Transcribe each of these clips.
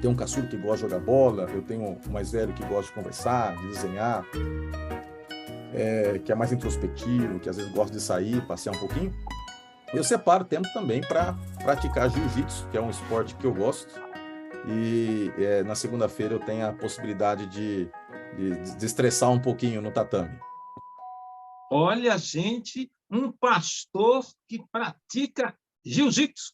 tenho um caçula que gosta de jogar bola, eu tenho um mais velho que gosta de conversar, de desenhar, que é mais introspectivo, que às vezes gosta de sair, passear um pouquinho. Eu separo tempo também para praticar jiu-jitsu, que é um esporte que eu gosto. E na segunda-feira eu tenho a possibilidade de estressar um pouquinho no tatame. Olha, gente, um pastor que pratica jiu-jitsu.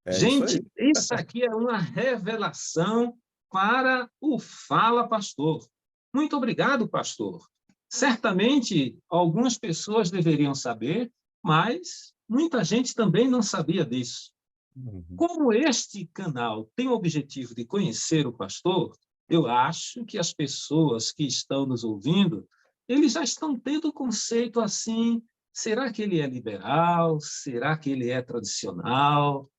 É isso aí. Gente, isso aqui é uma revelação para o Fala Pastor. Muito obrigado, pastor. Certamente algumas pessoas deveriam saber, mas muita gente também não sabia disso. Uhum. Como este canal tem o objetivo de conhecer o pastor, eu acho que as pessoas que estão nos ouvindo, eles já estão tendo o conceito assim, será que ele é liberal? Será que ele é tradicional?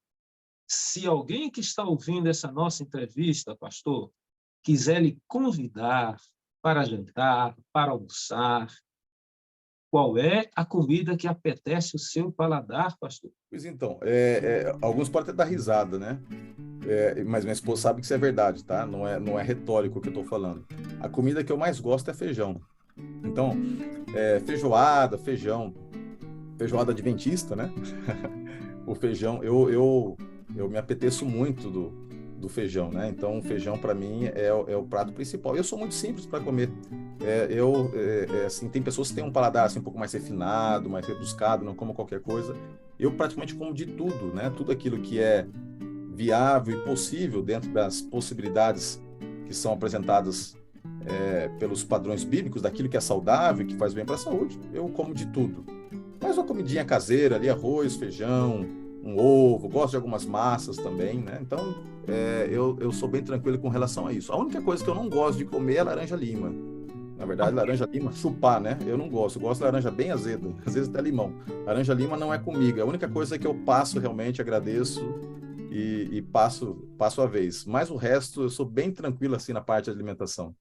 Se alguém que está ouvindo essa nossa entrevista, pastor, quiser lhe convidar para jantar, para almoçar, qual é a comida que apetece o seu paladar, pastor? Pois então, alguns podem até dar risada, né? Mas minha esposa sabe que isso é verdade, tá? Não é retórico o que eu estou falando. A comida que eu mais gosto é feijão. Então, feijoada, feijão, feijoada adventista, né? O feijão, eu me apeteço muito do feijão, né? Então, o feijão para mim é o prato principal. Eu sou muito simples para comer. Assim, tem pessoas que têm um paladar assim, um pouco mais refinado, mais rebuscado, não como qualquer coisa. Eu praticamente como de tudo, né? Tudo aquilo que é viável e possível dentro das possibilidades que são apresentadas pelos padrões bíblicos, daquilo que é saudável, que faz bem para a saúde, eu como de tudo. Mas uma comidinha caseira ali, arroz, feijão, um ovo, gosto de algumas massas também, né? Então, eu sou bem tranquilo com relação a isso. A única coisa que eu não gosto de comer é laranja-lima. Na verdade, laranja-lima, chupar, né? Eu não gosto. Eu gosto de laranja bem azeda, às vezes até limão. Laranja-lima não é comigo. A única coisa que eu passo realmente, agradeço e passo a vez. Mas o resto, eu sou bem tranquilo assim na parte de alimentação.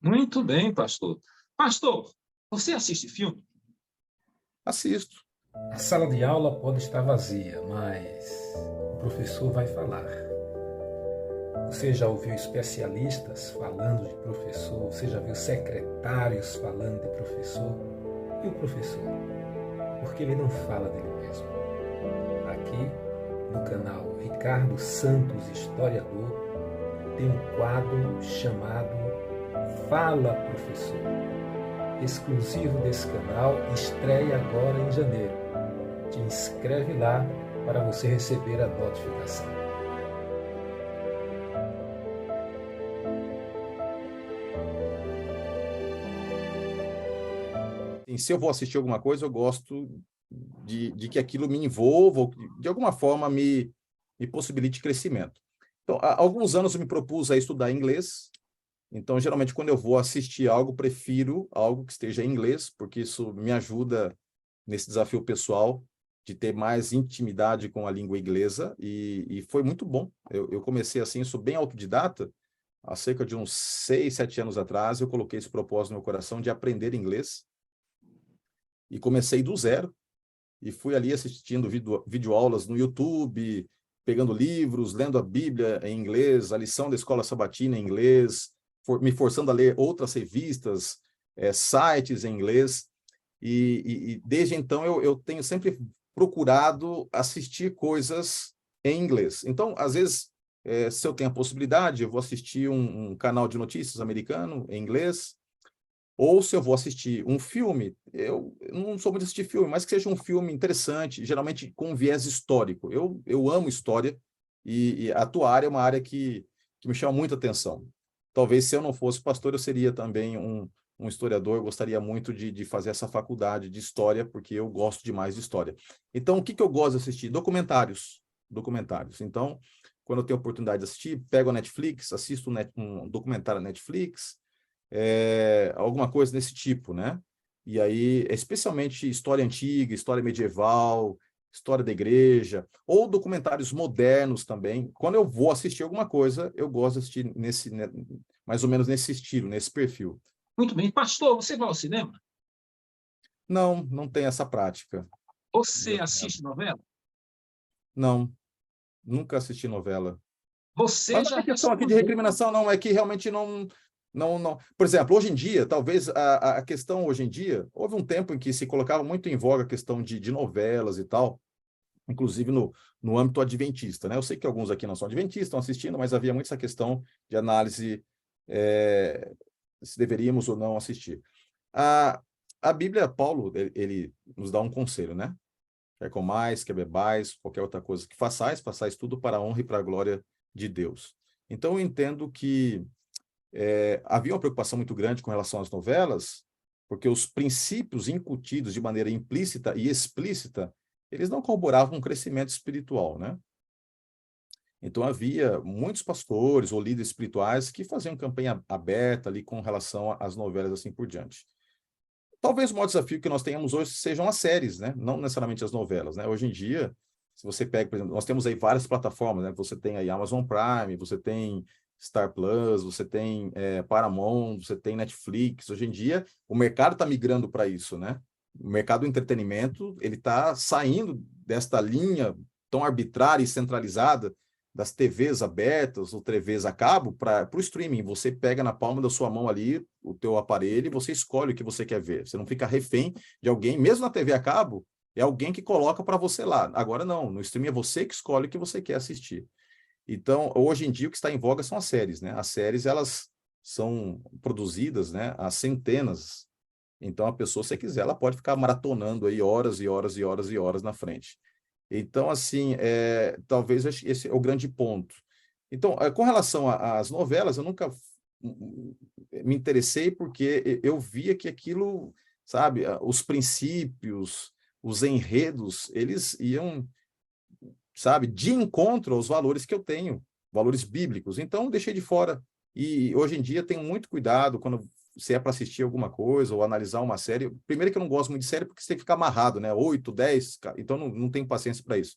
Muito bem, pastor. Pastor, você assiste filme? Assisto. A sala de aula pode estar vazia, mas o professor vai falar. Você já ouviu especialistas falando de professor? Você já viu secretários falando de professor? E o professor? Porque ele não fala dele mesmo. Aqui, no canal Ricardo Santos Historiador, tem um quadro chamado Fala Professor. Exclusivo desse canal, estreia agora em janeiro. Te inscreve lá para você receber a notificação. E se eu vou assistir alguma coisa, eu gosto de que aquilo me envolva, ou que, de alguma forma me possibilite crescimento. Então, há alguns anos eu me propus a estudar inglês. Então, geralmente, quando eu vou assistir algo, prefiro algo que esteja em inglês, porque isso me ajuda nesse desafio pessoal de ter mais intimidade com a língua inglesa, e foi muito bom. Eu comecei assim, sou bem autodidata, há cerca de uns 6, 7 anos atrás, eu coloquei esse propósito no meu coração de aprender inglês, e comecei do zero, e fui ali assistindo videoaulas no YouTube, pegando livros, lendo a Bíblia em inglês, a lição da escola sabatina em inglês, me forçando a ler outras revistas, sites em inglês, e desde então eu tenho sempre procurado assistir coisas em inglês. Então, às vezes, se eu tenho a possibilidade, eu vou assistir um canal de notícias americano em inglês, ou se eu vou assistir um filme, eu não sou muito de assistir filme, mas que seja um filme interessante, geralmente com um viés histórico. Eu amo história, e a tua área é uma área que me chama muita atenção. Talvez se eu não fosse pastor, eu seria também um historiador, eu gostaria muito de fazer essa faculdade de história, porque eu gosto demais de história. Então, o que eu gosto de assistir? Documentários. Documentários. Então, quando eu tenho a oportunidade de assistir, pego a Netflix, assisto um documentário na Netflix, alguma coisa desse tipo, né? E aí, especialmente história antiga, história medieval, história da igreja, ou documentários modernos também. Quando eu vou assistir alguma coisa, eu gosto de assistir mais ou menos nesse estilo, nesse perfil. Muito bem. Pastor, você vai ao cinema? Não tem essa prática. Você assiste novela? Não, nunca assisti novela. Você Mas não já é questão aqui de respondeu. recriminação, não, é que realmente não. Por exemplo, hoje em dia, talvez a questão hoje em dia, houve um tempo em que se colocava muito em voga a questão de novelas e tal, inclusive no âmbito adventista, né? Eu sei que alguns aqui não são adventistas, estão assistindo, mas havia muito essa questão de análise se deveríamos ou não assistir. A Bíblia, Paulo, ele nos dá um conselho, né? Quer comais, quer bebais, qualquer outra coisa que façais tudo para a honra e para a glória de Deus. Então, eu entendo que havia uma preocupação muito grande com relação às novelas, porque os princípios incutidos de maneira implícita e explícita, eles não corroboravam um crescimento espiritual, né? Então, havia muitos pastores ou líderes espirituais que faziam campanha aberta ali com relação às novelas assim por diante. Talvez o maior desafio que nós tenhamos hoje sejam as séries, né? Não necessariamente as novelas, né? Hoje em dia, se você pega, por exemplo, nós temos aí várias plataformas, né? Você tem aí Amazon Prime, você tem Star Plus, você tem Paramount, você tem Netflix. Hoje em dia, o mercado está migrando para isso, né? O mercado do entretenimento, ele está saindo desta linha tão arbitrária e centralizada das TVs abertas ou TVs a cabo para o streaming. Você pega na palma da sua mão ali o teu aparelho e você escolhe o que você quer ver. Você não fica refém de alguém, mesmo na TV a cabo, é alguém que coloca para você lá. Agora não, no streaming é você que escolhe o que você quer assistir. Então, hoje em dia, o que está em voga são as séries, né? As séries, elas são produzidas, né, há centenas. Então, a pessoa, se quiser, ela pode ficar maratonando aí horas e horas e horas e horas na frente. Então, assim, talvez esse é o grande ponto. Então, com relação às novelas, eu nunca me interessei porque eu via que aquilo, sabe, os princípios, os enredos, eles iam, sabe, de encontro aos valores que eu tenho, valores bíblicos. Então, eu deixei de fora. E hoje em dia tenho muito cuidado quando se é para assistir alguma coisa ou analisar uma série. Primeiro que eu não gosto muito de série porque você tem que ficar amarrado, né? 8, 10, então não tenho paciência para isso.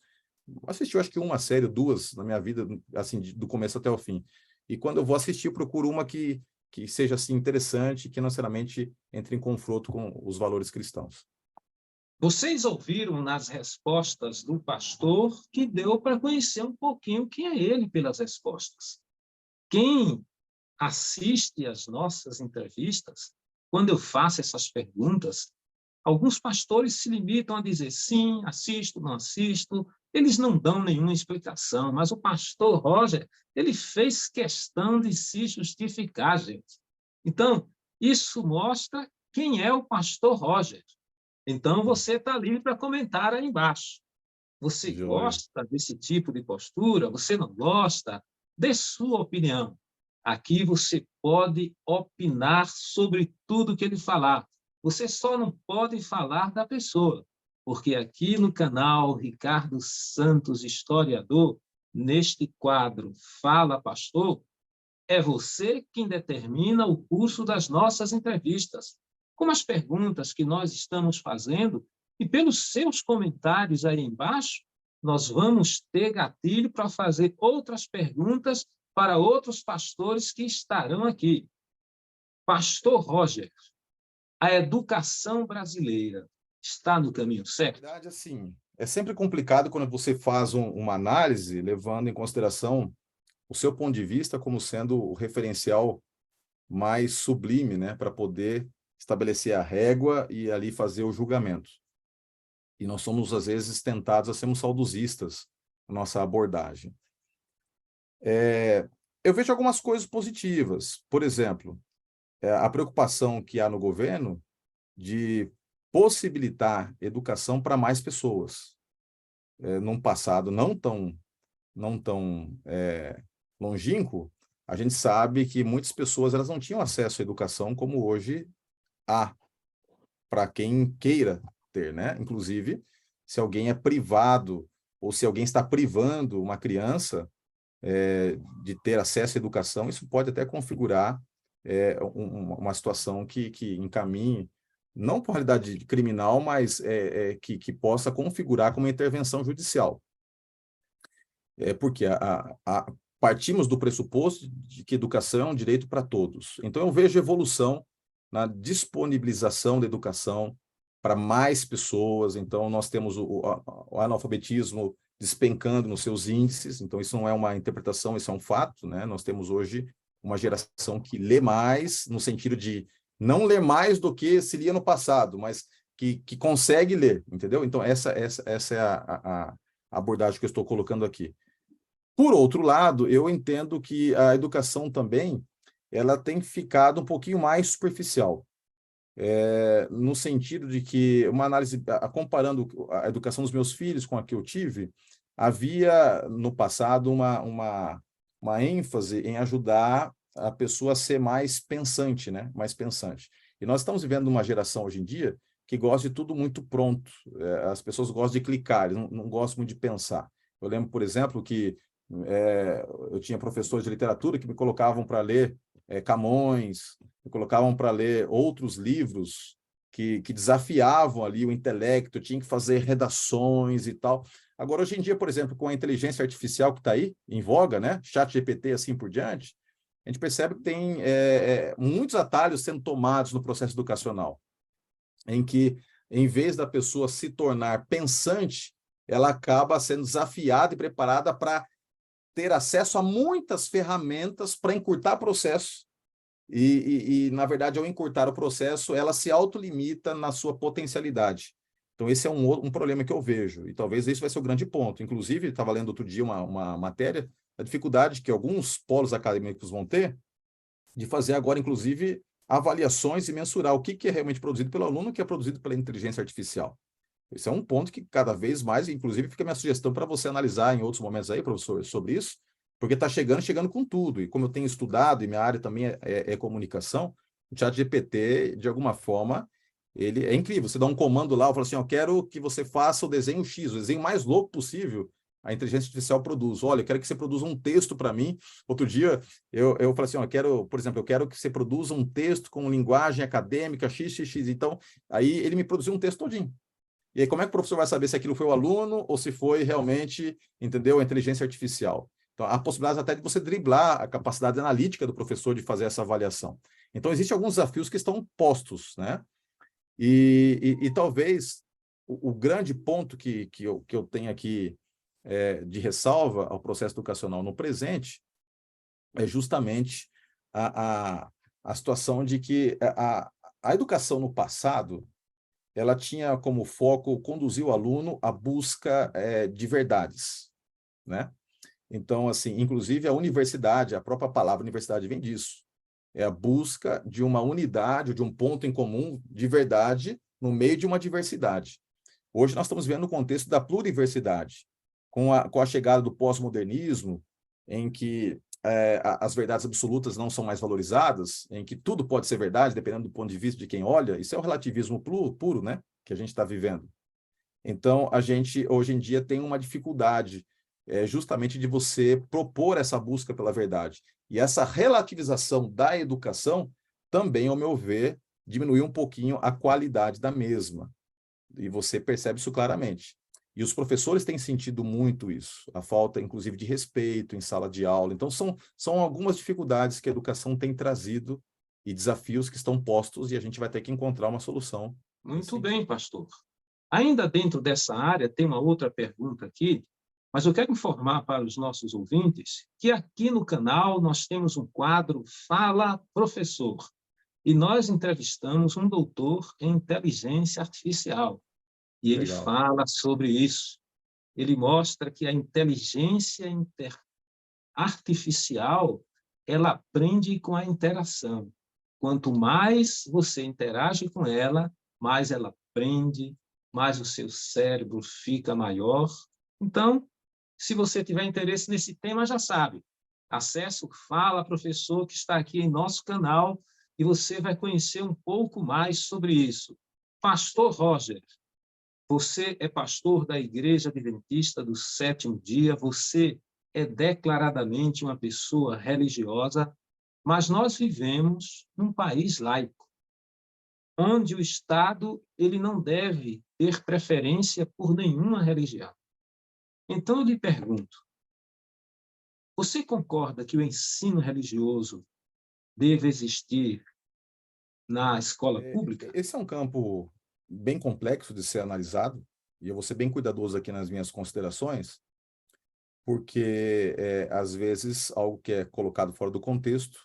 Assisti, eu acho que uma série, duas na minha vida, assim, do começo até o fim. E quando eu vou assistir, eu procuro uma que seja assim interessante, que não necessariamente entre em confronto com os valores cristãos. Vocês ouviram nas respostas do pastor que deu para conhecer um pouquinho quem é ele pelas respostas. Quem assiste às nossas entrevistas, quando eu faço essas perguntas, alguns pastores se limitam a dizer sim, assisto, não assisto, eles não dão nenhuma explicação, mas o pastor Roger, ele fez questão de se justificar, gente. Então, isso mostra quem é o pastor Roger. Então, você está livre para comentar aí embaixo. Você Joia. gosta desse tipo de postura? Você não gosta? Dê sua opinião. Aqui você pode opinar sobre tudo que ele falar. Você só não pode falar da pessoa, porque aqui no canal Ricardo Santos Historiador, neste quadro Fala Pastor, é você quem determina o curso das nossas entrevistas. Com as perguntas que nós estamos fazendo e pelos seus comentários aí embaixo, nós vamos ter gatilho para fazer outras perguntas para outros pastores que estarão aqui. Pastor Roger, a educação brasileira está no caminho certo? Na verdade, assim, é sempre complicado quando você faz uma análise levando em consideração o seu ponto de vista como sendo o referencial mais sublime, né, para poder estabelecer a régua e ali fazer o julgamento. E nós somos, às vezes, tentados a sermos saudosistas na nossa abordagem. Eu vejo algumas coisas positivas. Por exemplo, a preocupação que há no governo de possibilitar educação para mais pessoas. Num passado não tão longínquo, a gente sabe que muitas pessoas elas não tinham acesso à educação como hoje há, para quem queira ter, né? Inclusive, se alguém é privado ou se alguém está privando uma criança de ter acesso à educação, isso pode até configurar uma situação que encaminhe, não por realidade criminal, mas que possa configurar como intervenção judicial. Porque partimos do pressuposto de que educação é um direito para todos. Então, eu vejo evolução na disponibilização da educação para mais pessoas. Então, nós temos o analfabetismo despencando nos seus índices. Então, isso não é uma interpretação, isso é um fato, né? Nós temos hoje uma geração que lê mais, no sentido de não ler mais do que se lia no passado, mas que consegue ler, entendeu? Então, essa é a abordagem que eu estou colocando aqui. Por outro lado, eu entendo que a educação também ela tem ficado um pouquinho mais superficial, no sentido de que uma análise, comparando a educação dos meus filhos com a que eu tive, havia no passado uma ênfase em ajudar a pessoa a ser mais pensante, né? Mais pensante. E nós estamos vivendo uma geração hoje em dia que gosta de tudo muito pronto. As pessoas gostam de clicar, não gostam muito de pensar. Eu lembro, por exemplo, que eu tinha professores de literatura que me colocavam para ler Camões, me colocavam para ler outros livros que desafiavam ali o intelecto, tinha que fazer redações e tal. Agora, hoje em dia, por exemplo, com a inteligência artificial que está aí, em voga, né? ChatGPT, assim por diante, a gente percebe que tem muitos atalhos sendo tomados no processo educacional, em que, em vez da pessoa se tornar pensante, ela acaba sendo desafiada e preparada para ter acesso a muitas ferramentas para encurtar processo. Na verdade, ao encurtar o processo, ela se autolimita na sua potencialidade. Então, esse é um problema que eu vejo, e talvez esse vai ser o grande ponto. Inclusive, estava lendo outro dia uma matéria, a dificuldade que alguns polos acadêmicos vão ter de fazer agora, inclusive, avaliações e mensurar o que é realmente produzido pelo aluno e o que é produzido pela inteligência artificial. Esse é um ponto que cada vez mais, inclusive, fica a minha sugestão para você analisar em outros momentos aí, professor, sobre isso, porque está chegando com tudo. E como eu tenho estudado, e minha área também é comunicação, o ChatGPT, de alguma forma, ele é incrível. Você dá um comando lá, eu falo assim, eu quero que você faça o desenho X, o desenho mais louco possível, a inteligência artificial produz. Olha, eu quero que você produza um texto para mim. Outro dia, eu falei assim, por exemplo, eu quero que você produza um texto com linguagem acadêmica, XXX. Então, aí ele me produziu um texto todinho. E aí, como é que o professor vai saber se aquilo foi o aluno ou se foi realmente, entendeu, a inteligência artificial? Então, há possibilidades até de você driblar a capacidade analítica do professor de fazer essa avaliação. Então, existem alguns desafios que estão postos, né? E talvez o grande ponto que eu tenho aqui de ressalva ao processo educacional no presente é justamente a situação de que a educação no passado ela tinha como foco conduzir o aluno à busca de verdades, né? Então, assim, inclusive a universidade, a própria palavra universidade vem disso. É a busca de uma unidade, de um ponto em comum de verdade no meio de uma diversidade. Hoje nós estamos vendo o contexto da pluriversidade, com a chegada do pós-modernismo, em que as verdades absolutas não são mais valorizadas, em que tudo pode ser verdade, dependendo do ponto de vista de quem olha. Isso é o relativismo puro, né, que a gente está vivendo. Então, a gente, hoje em dia, tem uma dificuldade justamente de você propor essa busca pela verdade. E essa relativização da educação também, ao meu ver, diminuiu um pouquinho a qualidade da mesma. E você percebe isso claramente. E os professores têm sentido muito isso, a falta, inclusive, de respeito em sala de aula. Então, são algumas dificuldades que a educação tem trazido e desafios que estão postos e a gente vai ter que encontrar uma solução. Muito bem, pastor. Ainda dentro dessa área, tem uma outra pergunta aqui, mas eu quero informar para os nossos ouvintes que aqui no canal nós temos um quadro Fala Professor, e nós entrevistamos um doutor em inteligência artificial, e ele Legal. fala sobre isso. Ele mostra que a inteligência artificial, ela aprende com a interação. Quanto mais você interage com ela, mais ela aprende, mais o seu cérebro fica maior. Então, se você tiver interesse nesse tema, já sabe. Acesse o Fala Professor, que está aqui em nosso canal, e você vai conhecer um pouco mais sobre isso. Pastor Roger, você é pastor da Igreja Adventista do Sétimo Dia, você é declaradamente uma pessoa religiosa, mas nós vivemos num país laico, onde o Estado ele não deve ter preferência por nenhuma religião. Então, eu lhe pergunto, você concorda que o ensino religioso deve existir na escola pública? Esse é um campo bem complexo de ser analisado, e eu vou ser bem cuidadoso aqui nas minhas considerações, porque, às vezes, algo que é colocado fora do contexto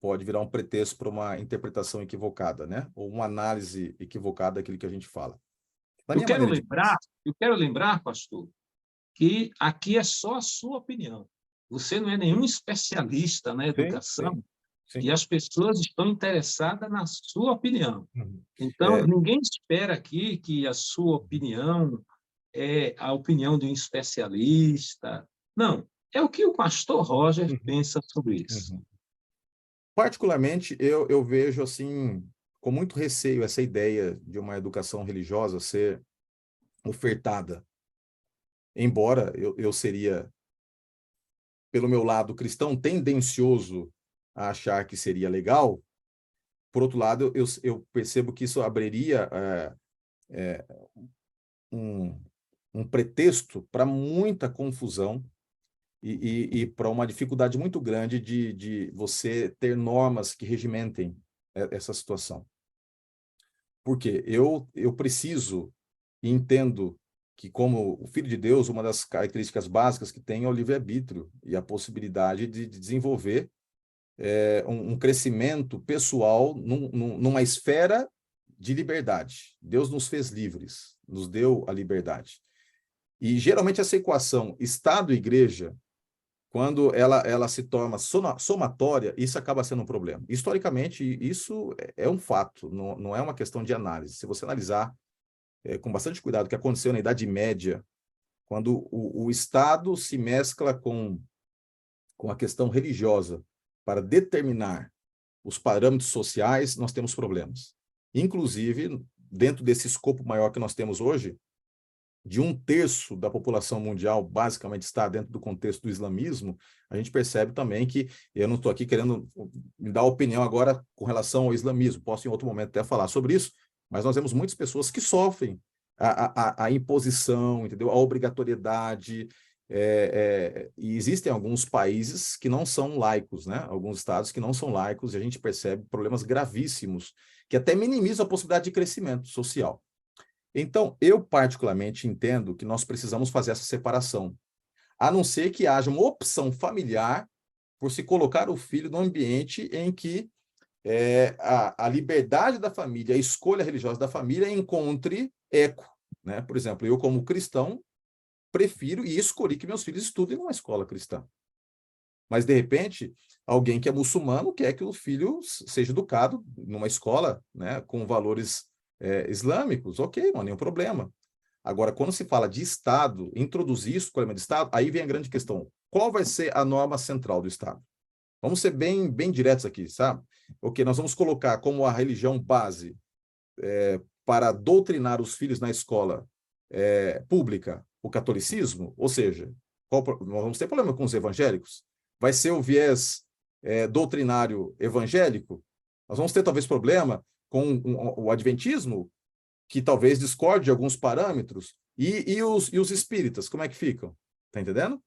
pode virar um pretexto para uma interpretação equivocada, né? Ou uma análise equivocada daquilo que a gente fala. Na minha maneira de pensar. Eu quero lembrar, pastor, que aqui é só a sua opinião. Você não é nenhum especialista na educação, Sim. e as pessoas estão interessadas na sua opinião. Uhum. Então, ninguém espera aqui que a sua opinião é a opinião de um especialista. Não, é o que o pastor Roger pensa sobre isso. Uhum. Particularmente, eu vejo assim, com muito receio essa ideia de uma educação religiosa ser ofertada. Embora eu seria, pelo meu lado cristão, tendencioso a achar que seria legal, por outro lado, eu percebo que isso abriria um pretexto para muita confusão e para uma dificuldade muito grande de você ter normas que regimentem essa situação. Porque eu preciso e entendo que, como o Filho de Deus, uma das características básicas que tem é o livre-arbítrio e a possibilidade de desenvolver um crescimento pessoal numa esfera de liberdade. Deus nos fez livres, nos deu a liberdade. E, geralmente, essa equação Estado e Igreja, quando ela se torna somatória, isso acaba sendo um problema. Historicamente, isso é um fato, não é uma questão de análise. Se você analisar com bastante cuidado o que aconteceu na Idade Média, quando o Estado se mescla com a questão religiosa para determinar os parâmetros sociais, nós temos problemas. Inclusive, dentro desse escopo maior que nós temos hoje, de 1/3 da população mundial basicamente está dentro do contexto do islamismo, a gente percebe também que, eu não estou aqui querendo me dar opinião agora com relação ao islamismo, posso em outro momento até falar sobre isso, mas nós vemos muitas pessoas que sofrem a imposição, entendeu? A obrigatoriedade, e existem alguns países que não são laicos, né? Alguns estados que não são laicos, e a gente percebe problemas gravíssimos que até minimizam a possibilidade de crescimento social. Então, eu particularmente entendo que nós precisamos fazer essa separação, a não ser que haja uma opção familiar por se colocar o filho num ambiente em que a liberdade da família, a escolha religiosa da família encontre eco, né? Por exemplo, eu como cristão prefiro e escolhi que meus filhos estudem numa escola cristã. Mas, de repente, alguém que é muçulmano quer que o filho seja educado numa escola, né, com valores islâmicos, ok, não há nenhum problema. Agora, quando se fala de Estado, introduzir isso, escolhimento de Estado, aí vem a grande questão. Qual vai ser a norma central do Estado? Vamos ser bem diretos aqui, sabe? Ok, nós vamos colocar como a religião base para doutrinar os filhos na escola pública o catolicismo, ou seja, nós vamos ter problema com os evangélicos? Vai ser o viés doutrinário evangélico? Nós vamos ter talvez problema com o adventismo, que talvez discorde de alguns parâmetros, e os espíritas, como é que ficam? Tá entendendo?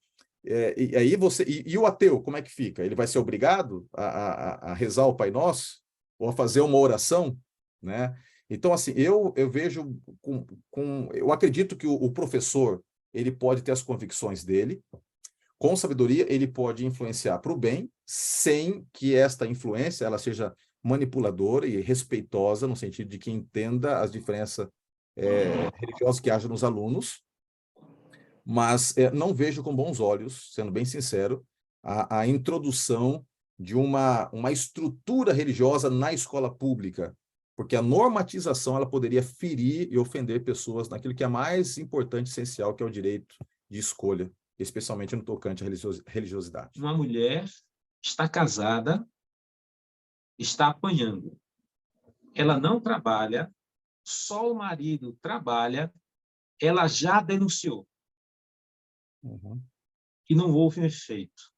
E aí e o ateu, como é que fica? Ele vai ser obrigado a rezar o Pai Nosso ou a fazer uma oração, né? Então, assim, eu vejo eu acredito que o professor ele pode ter as convicções dele, com sabedoria ele pode influenciar para o bem, sem que esta influência ela seja manipuladora e respeitosa, no sentido de que entenda as diferenças religiosas que haja nos alunos, mas não vejo com bons olhos, sendo bem sincero, a introdução de uma estrutura religiosa na escola pública, porque a normatização ela poderia ferir e ofender pessoas naquilo que é mais importante e essencial, que é o direito de escolha, especialmente no tocante à religiosidade. Uma mulher está casada, está apanhando. Ela não trabalha, só o marido trabalha, ela já denunciou. E não houve um efeito.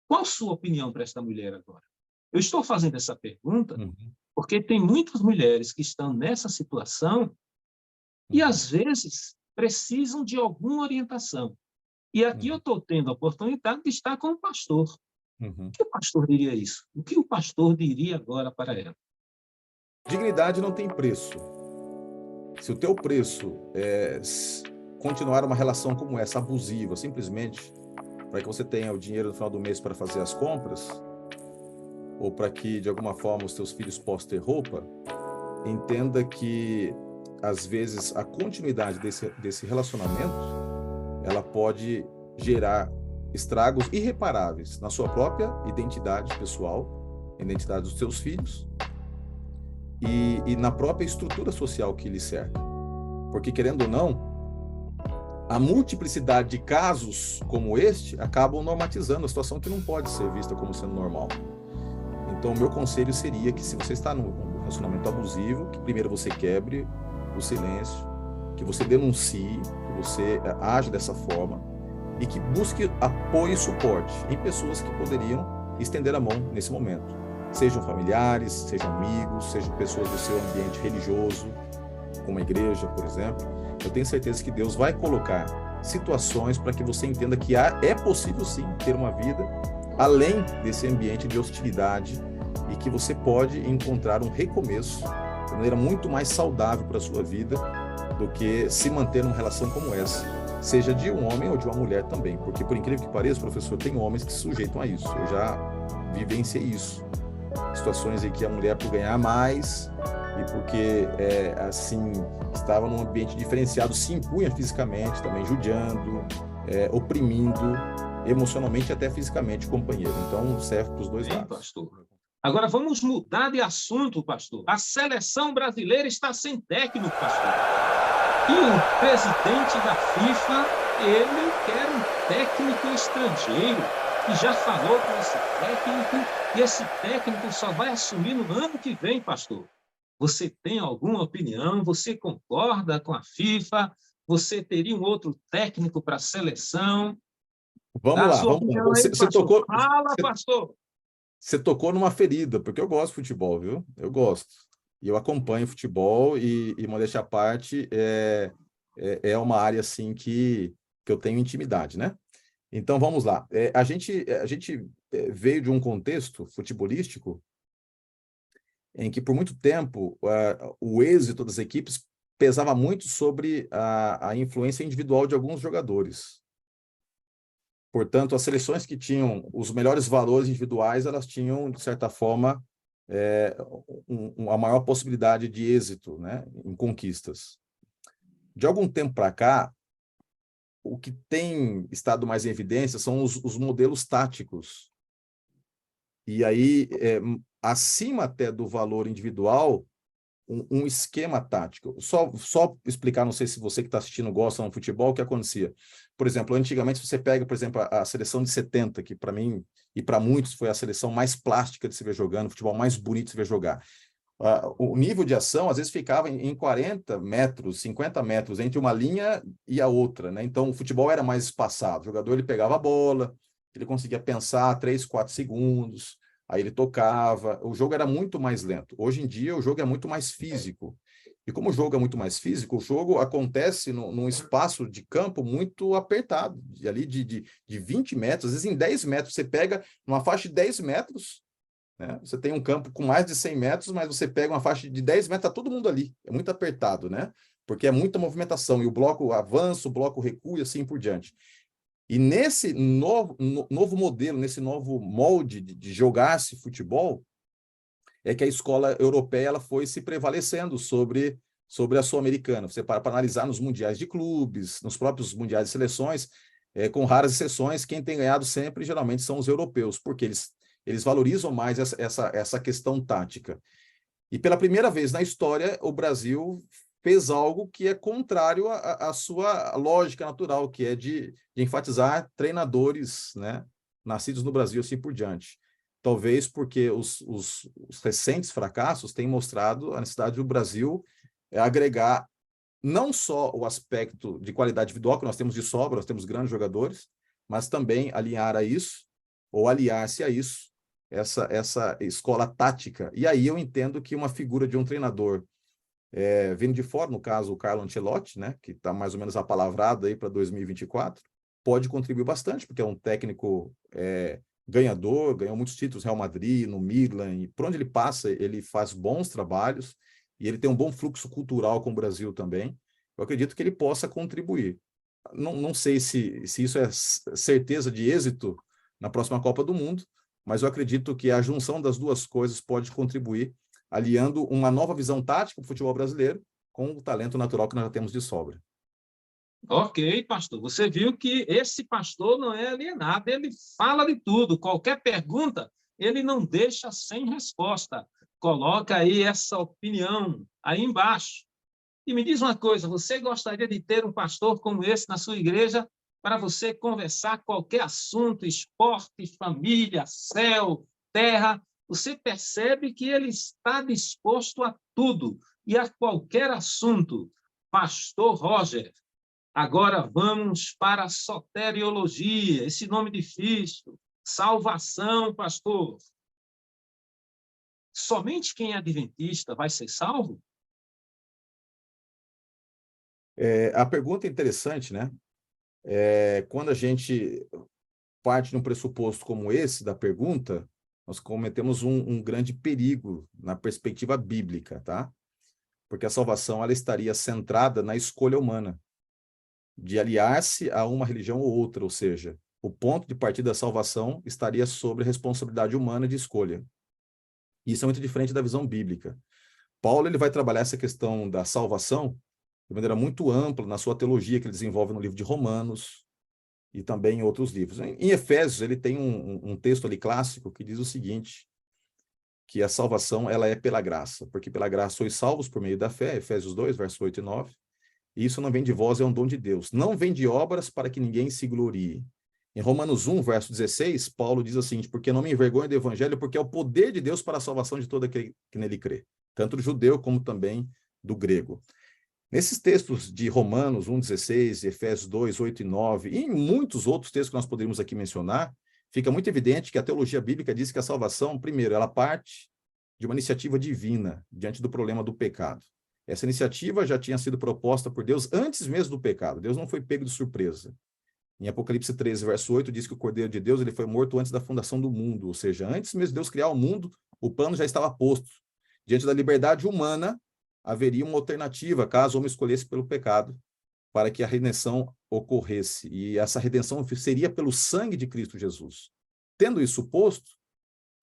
Qual a sua opinião para esta mulher agora? Eu estou fazendo essa pergunta porque tem muitas mulheres que estão nessa situação e, às vezes, precisam de alguma orientação. E aqui eu estou tendo a oportunidade de estar com o pastor. O que o pastor diria isso? O que o pastor diria agora para ela? Dignidade não tem preço. Se o teu preço continuar uma relação como essa, abusiva, simplesmente para que você tenha o dinheiro no final do mês para fazer as compras, ou para que, de alguma forma, os seus filhos possam ter roupa, entenda que, às vezes, a continuidade desse relacionamento, ela pode gerar estragos irreparáveis na sua própria identidade pessoal, identidade dos seus filhos, e na própria estrutura social que lhe cerca. Porque, querendo ou não, a multiplicidade de casos como este acabam normatizando a situação que não pode ser vista como sendo normal. Então, o meu conselho seria que, se você está num relacionamento abusivo, que primeiro você quebre o silêncio, que você denuncie, que você age dessa forma e que busque apoio e suporte em pessoas que poderiam estender a mão nesse momento. Sejam familiares, sejam amigos, sejam pessoas do seu ambiente religioso, como a igreja, por exemplo. Eu tenho certeza que Deus vai colocar situações para que você entenda que é possível, sim, ter uma vida além desse ambiente de hostilidade e que você pode encontrar um recomeço de maneira muito mais saudável para a sua vida do que se manter numa relação como essa, seja de um homem ou de uma mulher também, porque, por incrível que pareça, professor, tem homens que se sujeitam a isso. Eu já vivenciei isso. Situações em que a mulher, por ganhar mais e porque, assim, estava num ambiente diferenciado, se impunha fisicamente também, judiando, oprimindo, emocionalmente e até fisicamente o companheiro. Então, serve para os dois lados. Pastor. Agora, vamos mudar de assunto, pastor. A seleção brasileira está sem técnico, pastor. E o presidente da FIFA, ele quer um técnico estrangeiro, que já falou com esse técnico, e esse técnico só vai assumir no ano que vem, pastor. Você tem alguma opinião? Você concorda com a FIFA? Você teria um outro técnico para a seleção? Vamos lá, vamos lá. Você tocou numa ferida, porque eu gosto de futebol, viu? Eu gosto. E eu acompanho futebol e modéstia à parte, é uma área, assim, que eu tenho intimidade, né? Então, vamos lá. A gente veio de um contexto futebolístico em que, por muito tempo, o êxito das equipes pesava muito sobre a influência individual de alguns jogadores. Portanto, as seleções que tinham os melhores valores individuais, elas tinham, de certa forma, a maior possibilidade de êxito, né, em conquistas. De algum tempo para cá, o que tem estado mais em evidência são os modelos táticos. E aí, acima até do valor individual, um esquema tático. Só explicar, não sei se você que está assistindo gosta de futebol, o que acontecia. Por exemplo, antigamente, se você pega, por exemplo, a seleção de 70, que para mim e para muitos foi a seleção mais plástica de se ver jogando, o futebol mais bonito de se ver jogar. O nível de ação, às vezes, ficava em 40 metros, 50 metros, entre uma linha e a outra, né? Então, o futebol era mais espaçado. O jogador, ele pegava a bola, ele conseguia pensar 3, 4 segundos, aí ele tocava. O jogo era muito mais lento. Hoje em dia, o jogo é muito mais físico. E como o jogo é muito mais físico, o jogo acontece num espaço de campo muito apertado, ali de 20 metros, às vezes em 10 metros. Você pega numa faixa de 10 metros, né? Você tem um campo com mais de 100 metros, mas você pega uma faixa de 10 metros, está todo mundo ali. É muito apertado, né? Porque é muita movimentação. E o bloco avança, o bloco recua e assim por diante. E nesse novo modelo, nesse novo molde de jogar-se futebol, é que a escola europeia ela foi se prevalecendo sobre a sul-americana. Você para analisar nos mundiais de clubes, nos próprios mundiais de seleções, com raras exceções, quem tem ganhado sempre, geralmente, são os europeus, porque eles valorizam mais essa questão tática. E pela primeira vez na história, o Brasil fez algo que é contrário à sua lógica natural, que é de enfatizar treinadores, né, nascidos no Brasil, assim por diante. Talvez porque os recentes fracassos têm mostrado a necessidade do Brasil agregar não só o aspecto de qualidade individual, que nós temos de sobra, nós temos grandes jogadores, mas também alinhar a isso, ou aliar-se a isso, essa escola tática. E aí eu entendo que uma figura de um treinador vindo de fora, no caso o Carlo Ancelotti, né, que está mais ou menos apalavrado aí para 2024, pode contribuir bastante, porque é um técnico ganhador, ganhou muitos títulos no Real Madrid, no Milan, e por onde ele passa, ele faz bons trabalhos, e ele tem um bom fluxo cultural com o Brasil também. Eu acredito que ele possa contribuir. não sei se isso é certeza de êxito na próxima Copa do Mundo, mas eu acredito que a junção das duas coisas pode contribuir, aliando uma nova visão tática do futebol brasileiro com o talento natural que nós já temos de sobra. Ok, pastor. Você viu que esse pastor não é alienado, ele fala de tudo. Qualquer pergunta, ele não deixa sem resposta. Coloca aí essa opinião aí embaixo. E me diz uma coisa, você gostaria de ter um pastor como esse na sua igreja para você conversar qualquer assunto, esporte, família, céu, terra? Você percebe que ele está disposto a tudo e a qualquer assunto. Pastor Roger. Agora vamos para a soteriologia, esse nome difícil. Salvação, pastor. Somente quem é adventista vai ser salvo? A pergunta é interessante, né? Quando a gente parte de um pressuposto como esse da pergunta, nós cometemos um grande perigo na perspectiva bíblica, tá? Porque a salvação ela estaria centrada na escolha humana, de aliar-se a uma religião ou outra, ou seja, o ponto de partida da salvação estaria sobre a responsabilidade humana de escolha. Isso é muito diferente da visão bíblica. Paulo ele vai trabalhar essa questão da salvação de maneira muito ampla na sua teologia que ele desenvolve no livro de Romanos e também em outros livros. Em Efésios, ele tem um texto ali clássico que diz o seguinte, que a salvação ela é pela graça, porque pela graça sois salvos por meio da fé, Efésios 2, versos 8 e 9, e isso não vem de vós, é um dom de Deus. Não vem de obras para que ninguém se glorie. Em Romanos 1, verso 16, Paulo diz o seguinte, porque não me envergonho do evangelho, porque é o poder de Deus para a salvação de todo aquele que nele crê, tanto do judeu como também do grego. Nesses textos de Romanos 1, 16, Efésios 2, 8 e 9, e em muitos outros textos que nós poderíamos aqui mencionar, fica muito evidente que a teologia bíblica diz que a salvação, primeiro, ela parte de uma iniciativa divina diante do problema do pecado. Essa iniciativa já tinha sido proposta por Deus antes mesmo do pecado. Deus não foi pego de surpresa. Em Apocalipse 13, verso 8, diz que o Cordeiro de Deus ele foi morto antes da fundação do mundo, ou seja, antes mesmo de Deus criar o mundo, o plano já estava posto. Diante da liberdade humana, haveria uma alternativa, caso o homem escolhesse pelo pecado, para que a redenção ocorresse. E essa redenção seria pelo sangue de Cristo Jesus. Tendo isso posto,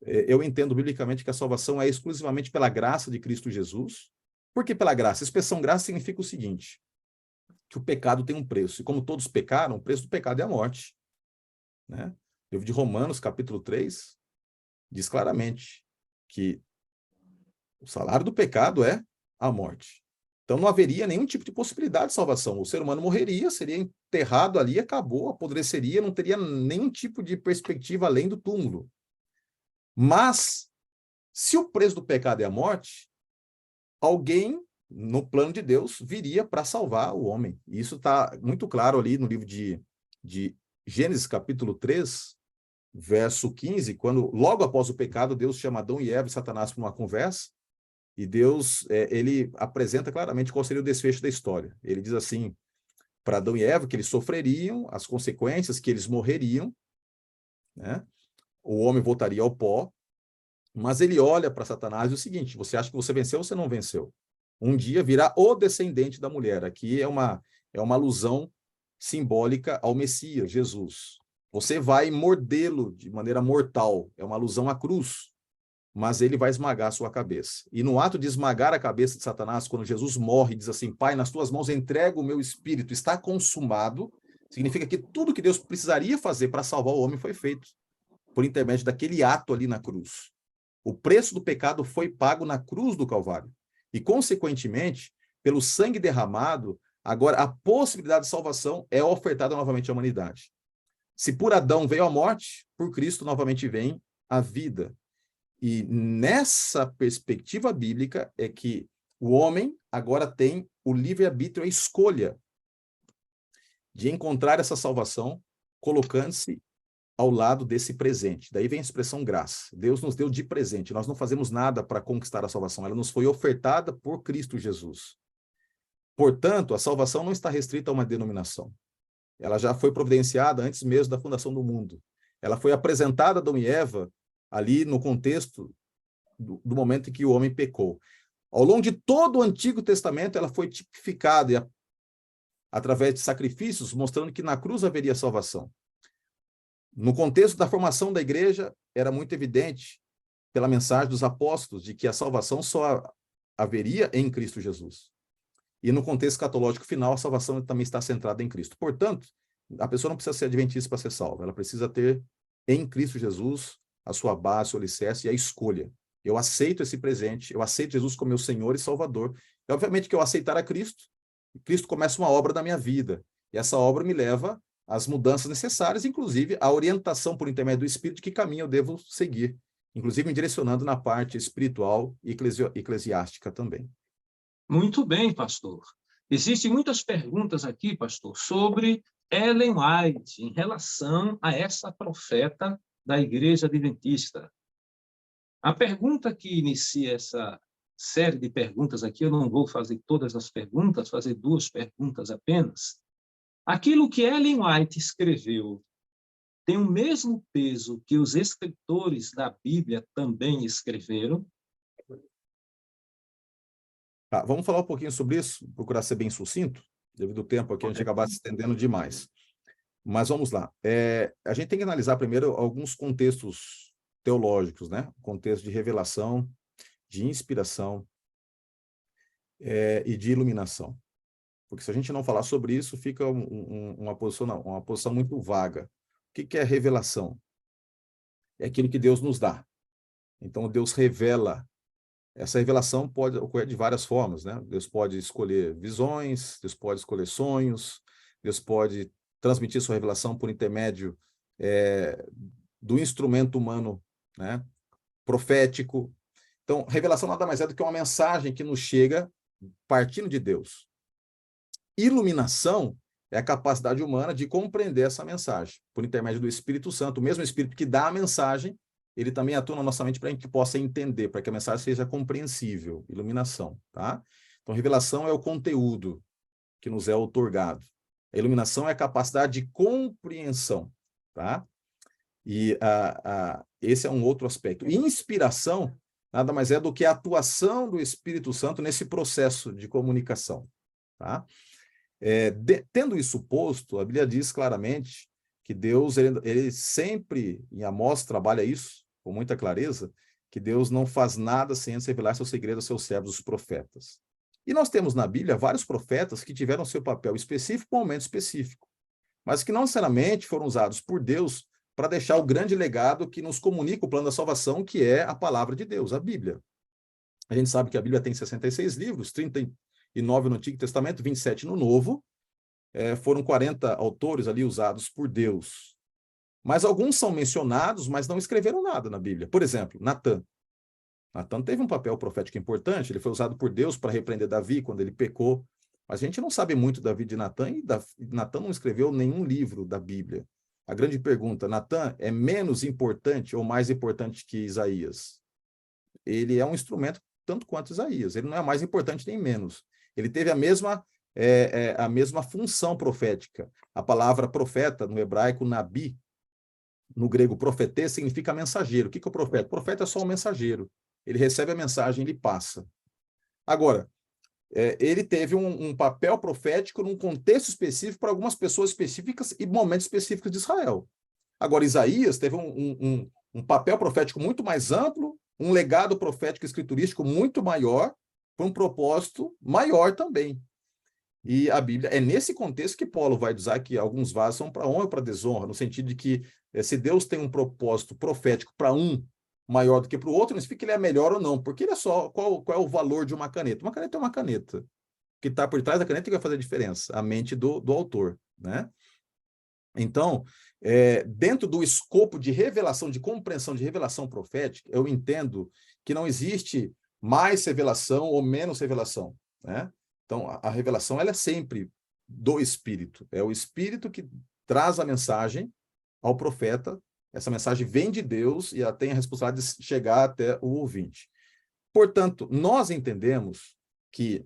eu entendo biblicamente que a salvação é exclusivamente pela graça de Cristo Jesus. Por que pela graça? A expressão graça significa o seguinte, que o pecado tem um preço. E como todos pecaram, o preço do pecado é a morte. Né? O livro de Romanos, capítulo 3, diz claramente que o salário do pecado é a morte. Então não haveria nenhum tipo de possibilidade de salvação. O ser humano morreria, seria enterrado ali, acabou, apodreceria, não teria nenhum tipo de perspectiva além do túmulo. Mas, se o preço do pecado é a morte, alguém, no plano de Deus, viria para salvar o homem. E isso está muito claro ali no livro de Gênesis, capítulo 3, verso 15, quando, logo após o pecado, Deus chama Adão e Eva e Satanás para uma conversa, e Deus, ele apresenta claramente qual seria o desfecho da história. Ele diz assim, para Adão e Eva, que eles sofreriam as consequências, que eles morreriam, né? O homem voltaria ao pó, mas ele olha para Satanás e diz o seguinte, você acha que você venceu ou você não venceu? Um dia virá o descendente da mulher. Aqui é uma alusão simbólica ao Messias, Jesus. Você vai mordê-lo de maneira mortal, é uma alusão à cruz, mas ele vai esmagar a sua cabeça. E no ato de esmagar a cabeça de Satanás, quando Jesus morre, diz assim, Pai, nas tuas mãos entrego o meu espírito, está consumado, significa que tudo que Deus precisaria fazer para salvar o homem foi feito, por intermédio daquele ato ali na cruz. O preço do pecado foi pago na cruz do Calvário. E, consequentemente, pelo sangue derramado, agora a possibilidade de salvação é ofertada novamente à humanidade. Se por Adão veio a morte, por Cristo novamente vem a vida. E nessa perspectiva bíblica é que o homem agora tem o livre-arbítrio, a escolha de encontrar essa salvação colocando-se ao lado desse presente. Daí vem a expressão graça. Deus nos deu de presente. Nós não fazemos nada para conquistar a salvação. Ela nos foi ofertada por Cristo Jesus. Portanto, a salvação não está restrita a uma denominação. Ela já foi providenciada antes mesmo da fundação do mundo. Ela foi apresentada a Adão e Eva ali no contexto do momento em que o homem pecou. Ao longo de todo o Antigo Testamento, ela foi tipificada através de sacrifícios, mostrando que na cruz haveria salvação. No contexto da formação da igreja, era muito evidente, pela mensagem dos apóstolos, de que a salvação só haveria em Cristo Jesus. E no contexto escatológico final, a salvação também está centrada em Cristo. Portanto, a pessoa não precisa ser adventista para ser salva, ela precisa ter em Cristo Jesus a sua base, o alicerce e a escolha. Eu aceito esse presente, eu aceito Jesus como meu Senhor e Salvador. E, obviamente, que eu aceitar a Cristo, Cristo começa uma obra na minha vida. E essa obra me leva às mudanças necessárias, inclusive a orientação por intermédio do Espírito de que caminho eu devo seguir, inclusive me direcionando na parte espiritual e eclesiástica também. Muito bem, pastor. Existem muitas perguntas aqui, pastor, sobre Ellen White em relação a essa profeta da Igreja Adventista. A pergunta que inicia essa série de perguntas aqui, eu não vou fazer todas as perguntas, fazer 2 perguntas apenas. Aquilo que Ellen White escreveu tem o mesmo peso que os escritores da Bíblia também escreveram? Tá, vamos falar um pouquinho sobre isso, procurar ser bem sucinto, devido ao tempo aqui, a gente acabar se estendendo demais. Mas vamos lá. A gente tem que analisar primeiro alguns contextos teológicos, né? Contexto de revelação, de inspiração e de iluminação. Porque se a gente não falar sobre isso, fica uma posição muito vaga. O que é revelação? É aquilo que Deus nos dá. Então, Deus revela. Essa revelação pode ocorrer de várias formas, né? Deus pode escolher visões, Deus pode escolher sonhos, Deus pode transmitir sua revelação por intermédio do instrumento humano, né? Profético. Então, revelação nada mais é do que uma mensagem que nos chega partindo de Deus. Iluminação é a capacidade humana de compreender essa mensagem, por intermédio do Espírito Santo. O mesmo Espírito que dá a mensagem, ele também atua na nossa mente para a gente possa entender, para que a mensagem seja compreensível. Iluminação, tá? Então, revelação é o conteúdo que nos é outorgado. A iluminação é a capacidade de compreensão, tá? E esse é um outro aspecto. E inspiração nada mais é do que a atuação do Espírito Santo nesse processo de comunicação, tá? Tendo isso posto, a Bíblia diz claramente que Deus, ele sempre, em Amós, trabalha isso com muita clareza, que Deus não faz nada sem antes revelar seu segredo aos seus servos, os profetas. E nós temos na Bíblia vários profetas que tiveram seu papel específico para um momento específico, mas que não necessariamente foram usados por Deus para deixar o grande legado que nos comunica o plano da salvação, que é a palavra de Deus, a Bíblia. A gente sabe que a Bíblia tem 66 livros, 39 no Antigo Testamento, 27 no Novo. Foram 40 autores ali usados por Deus. Mas alguns são mencionados, mas não escreveram nada na Bíblia. Por exemplo, Natã. Natã teve um papel profético importante, ele foi usado por Deus para repreender Davi quando ele pecou. Mas a gente não sabe muito da vida de Natã, e Natã não escreveu nenhum livro da Bíblia. A grande pergunta, Natã é menos importante ou mais importante que Isaías? Ele é um instrumento tanto quanto Isaías, ele não é mais importante nem menos. Ele teve a mesma função profética. A palavra profeta, no hebraico, nabi, no grego profetê, significa mensageiro. O que é o profeta? O profeta é só um mensageiro. Ele recebe a mensagem, ele passa. Agora, ele teve um papel profético num contexto específico para algumas pessoas específicas e momentos específicos de Israel. Agora, Isaías teve um papel profético muito mais amplo, um legado profético escriturístico muito maior, para um propósito maior também. E a Bíblia, é nesse contexto que Paulo vai dizer que alguns vasos são para honra ou para desonra, no sentido de que se Deus tem um propósito profético para um maior do que para o outro, não significa que ele é melhor ou não, porque ele é só, qual é o valor de uma caneta? Uma caneta é uma caneta. O que está por trás da caneta que vai fazer a diferença, a mente do autor, né? Então, dentro do escopo de revelação, de compreensão de revelação profética, eu entendo que não existe mais revelação ou menos revelação, né? Então, a revelação ela é sempre do Espírito. É o Espírito que traz a mensagem ao profeta. Essa mensagem vem de Deus e ela tem a responsabilidade de chegar até o ouvinte. Portanto, nós entendemos que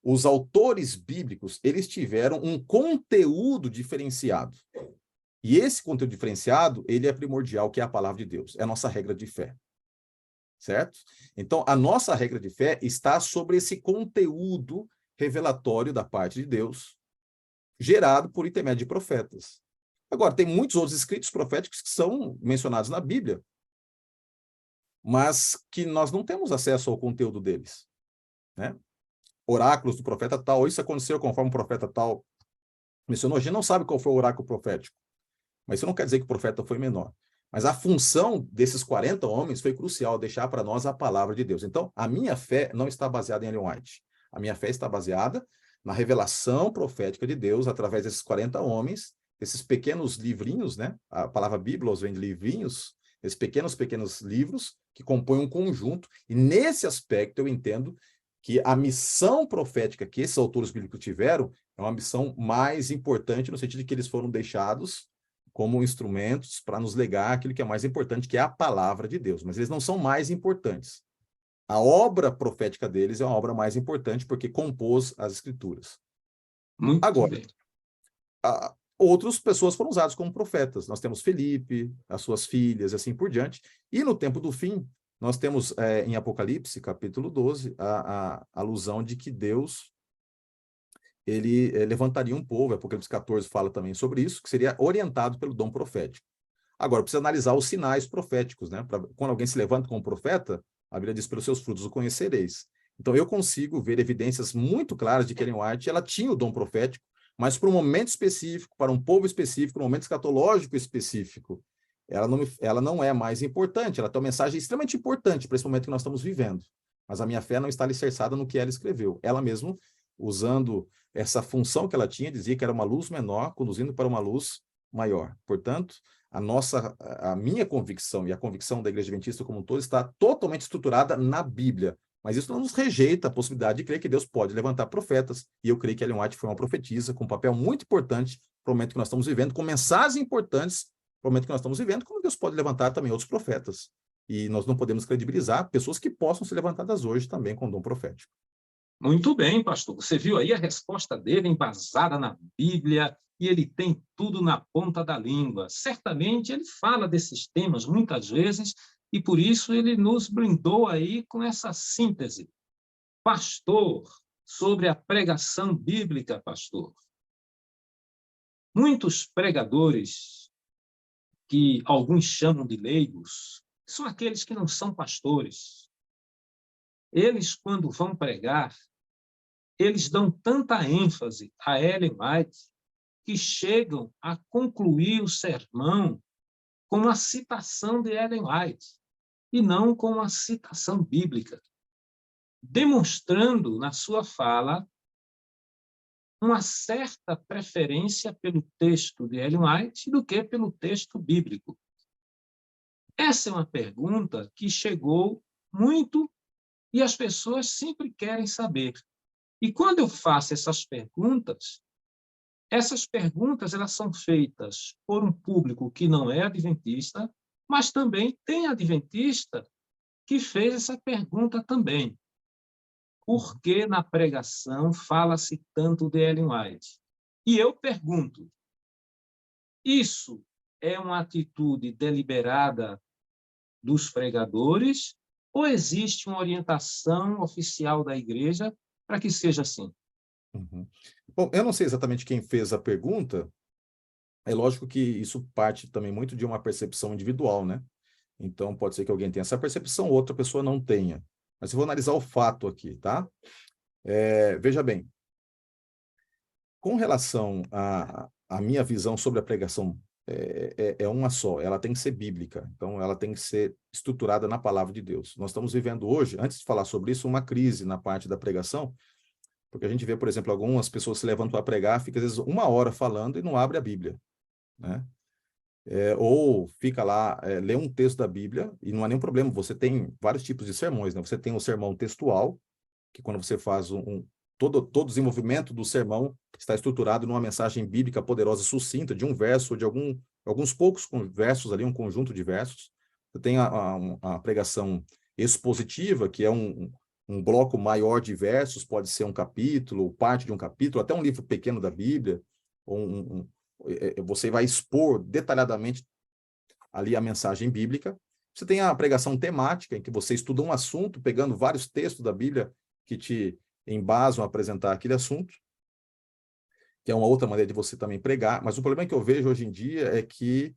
os autores bíblicos, eles tiveram um conteúdo diferenciado. E esse conteúdo diferenciado, ele é primordial, que é a palavra de Deus. É a nossa regra de fé. Certo? Então, a nossa regra de fé está sobre esse conteúdo revelatório da parte de Deus, gerado por intermédio de profetas. Agora, tem muitos outros escritos proféticos que são mencionados na Bíblia, mas que nós não temos acesso ao conteúdo deles, né? Oráculos do profeta tal, isso aconteceu conforme o profeta tal mencionou. A gente não sabe qual foi o oráculo profético, mas isso não quer dizer que o profeta foi menor. Mas a função desses 40 homens foi crucial, deixar para nós a palavra de Deus. Então, a minha fé não está baseada em Ellen White. A minha fé está baseada na revelação profética de Deus através desses 40 homens, esses pequenos livrinhos, né? A palavra Bíblia vem de livrinhos, esses pequenos livros que compõem um conjunto. E nesse aspecto eu entendo que a missão profética que esses autores bíblicos tiveram é uma missão mais importante, no sentido de que eles foram deixados como instrumentos para nos legar aquilo que é mais importante, que é a palavra de Deus. Mas eles não são mais importantes. A obra profética deles é uma obra mais importante porque compôs as escrituras. Muito Agora, bem. outras pessoas foram usadas como profetas. Nós temos Felipe, as suas filhas, e assim por diante. E no tempo do fim, nós temos em Apocalipse, capítulo 12, a alusão de que Deus ele levantaria um povo. Apocalipse 14 fala também sobre isso, que seria orientado pelo dom profético. Agora, precisa analisar os sinais proféticos, né? Quando alguém se levanta como profeta, a Bíblia diz, pelos seus frutos o conhecereis. Então, eu consigo ver evidências muito claras de que Ellen White, ela tinha o dom profético, mas para um momento específico, para um povo específico, um momento escatológico específico. Ela não é mais importante, ela tem uma mensagem extremamente importante para esse momento que nós estamos vivendo. Mas a minha fé não está alicerçada no que ela escreveu. Ela mesma, usando essa função que ela tinha, dizia que era uma luz menor, conduzindo para uma luz maior. Portanto, a minha convicção e a convicção da Igreja Adventista como um todo está totalmente estruturada na Bíblia. Mas isso não nos rejeita a possibilidade de crer que Deus pode levantar profetas. E eu creio que Ellen White foi uma profetisa com um papel muito importante para o momento que nós estamos vivendo, com mensagens importantes para o momento que nós estamos vivendo, como Deus pode levantar também outros profetas. E nós não podemos credibilizar pessoas que possam ser levantadas hoje também com dom profético. Muito bem, pastor. Você viu aí a resposta dele embasada na Bíblia, e ele tem tudo na ponta da língua. Certamente ele fala desses temas muitas vezes, e por isso ele nos brindou aí com essa síntese. Pastor, sobre a pregação bíblica, pastor. Muitos pregadores, que alguns chamam de leigos, são aqueles que não são pastores. Eles, quando vão pregar, eles dão tanta ênfase a Ellen White que chegam a concluir o sermão com uma citação de Ellen White e não com uma citação bíblica, demonstrando na sua fala uma certa preferência pelo texto de Ellen White do que pelo texto bíblico. Essa é uma pergunta que chegou muito e as pessoas sempre querem saber. E quando eu faço essas perguntas elas são feitas por um público que não é adventista, mas também tem adventista que fez essa pergunta também. Por que na pregação fala-se tanto de Ellen White? E eu pergunto, isso é uma atitude deliberada dos pregadores ou existe uma orientação oficial da igreja para que seja assim? Uhum. Bom, eu não sei exatamente quem fez a pergunta. É lógico que isso parte também muito de uma percepção individual, né? Então, pode ser que alguém tenha essa percepção, outra pessoa não tenha. Mas eu vou analisar o fato aqui, tá? Veja bem, com relação à minha visão sobre a pregação, é uma só, ela tem que ser bíblica, então ela tem que ser estruturada na palavra de Deus. Nós estamos vivendo hoje, antes de falar sobre isso, uma crise na parte da pregação, porque a gente vê, por exemplo, algumas pessoas se levantam para pregar, fica às vezes 1 hora falando e não abre a Bíblia, né? Ou fica lá, lê um texto da Bíblia, e não há nenhum problema, você tem vários tipos de sermões, né? Você tem o sermão textual, que quando você faz todo o desenvolvimento do sermão está estruturado numa mensagem bíblica poderosa, sucinta, de um verso, ou de alguns poucos versos ali, um conjunto de versos. Você tem a pregação expositiva, que é um bloco maior de versos, pode ser um capítulo, parte de um capítulo, até um livro pequeno da Bíblia, ou você vai expor detalhadamente ali a mensagem bíblica. Você tem a pregação temática, em que você estuda um assunto, pegando vários textos da Bíblia que te embasam a apresentar aquele assunto. que é uma outra maneira de você também pregar, mas o problema que eu vejo hoje em dia é que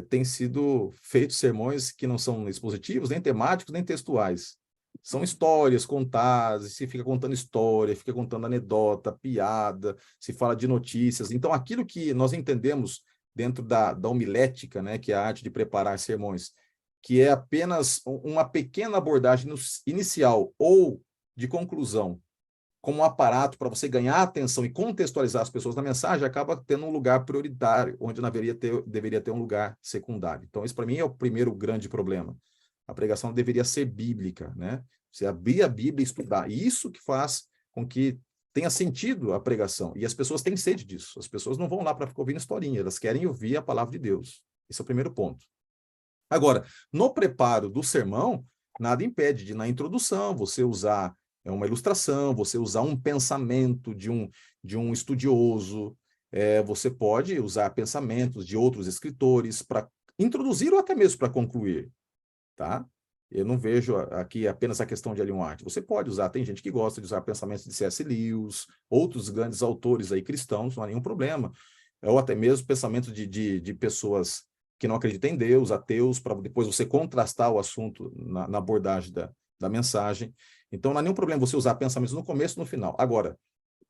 tem sido feitos sermões que não são expositivos, nem temáticos, nem textuais. São histórias contadas, se fica contando história, fica contando anedota, piada, se fala de notícias. Então, aquilo que nós entendemos dentro da homilética, né, que é a arte de preparar sermões, que é apenas uma pequena abordagem inicial ou de conclusão, como um aparato para você ganhar atenção e contextualizar as pessoas na mensagem, acaba tendo um lugar prioritário, onde deveria ter um lugar secundário. Então, esse para mim é o primeiro grande problema. A pregação deveria ser bíblica, né? Você abrir a Bíblia e estudar. E isso que faz com que tenha sentido a pregação. E as pessoas têm sede disso. As pessoas não vão lá para ficar ouvindo historinha, elas querem ouvir a palavra de Deus. Esse é o primeiro ponto. Agora, no preparo do sermão, nada impede de, na introdução, você usar uma ilustração, você usar um pensamento de um estudioso, você pode usar pensamentos de outros escritores para introduzir ou até mesmo para concluir, tá? Eu não vejo aqui apenas a questão de Ellen White. Você pode usar, tem gente que gosta de usar pensamentos de C.S. Lewis, outros grandes autores aí cristãos, não há nenhum problema. Ou até mesmo pensamentos de pessoas que não acreditam em Deus, ateus, para depois você contrastar o assunto na abordagem da mensagem. Então, não há nenhum problema você usar pensamentos no começo e no final. Agora,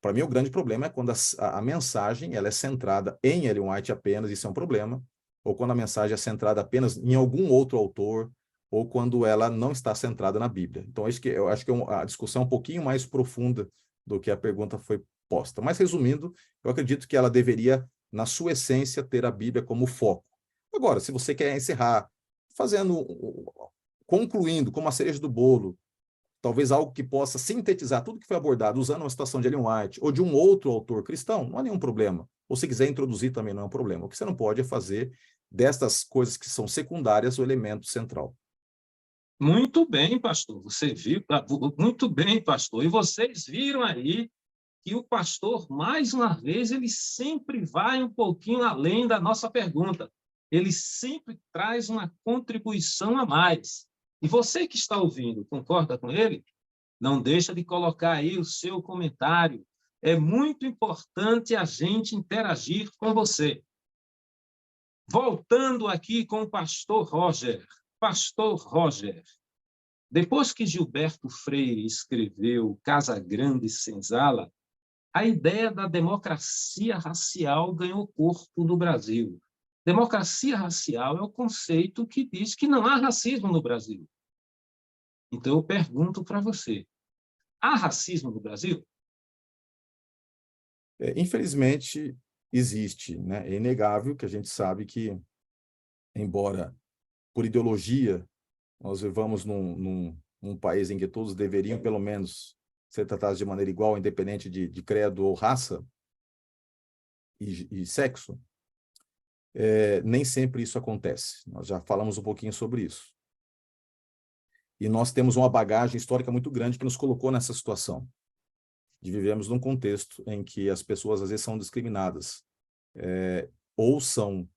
para mim, o grande problema é quando a mensagem ela é centrada em Ellen White apenas, isso é um problema, ou quando a mensagem é centrada apenas em algum outro autor, ou quando ela não está centrada na Bíblia. Então, eu acho que a discussão é um pouquinho mais profunda do que a pergunta foi posta. Mas, resumindo, eu acredito que ela deveria, na sua essência, ter a Bíblia como foco. Agora, se você quer encerrar concluindo como a cereja do bolo, talvez algo que possa sintetizar tudo que foi abordado usando uma citação de Ellen White ou de um outro autor cristão, não há nenhum problema. Ou se quiser introduzir também não é um problema. O que você não pode é fazer destas coisas que são secundárias o elemento central. Muito bem, pastor. Você viu? Muito bem, pastor. E vocês viram aí que o pastor, mais uma vez, ele sempre vai um pouquinho além da nossa pergunta. Ele sempre traz uma contribuição a mais. E você que está ouvindo, concorda com ele? Não deixa de colocar aí o seu comentário. É muito importante a gente interagir com você. Voltando aqui com o pastor Roger. Pastor Roger, depois que Gilberto Freire escreveu Casa Grande e Senzala, a ideia da democracia racial ganhou corpo no Brasil. Democracia racial é o conceito que diz que não há racismo no Brasil. Então, eu pergunto para você, há racismo no Brasil? Infelizmente, existe, né? É inegável que a gente sabe que, embora por ideologia nós vivamos num país em que todos deveriam, pelo menos, ser tratados de maneira igual, independente de credo ou raça e sexo, nem sempre isso acontece. Nós já falamos um pouquinho sobre isso. E nós temos uma bagagem histórica muito grande que nos colocou nessa situação, de vivemos num contexto em que as pessoas, às vezes, são discriminadas, ou são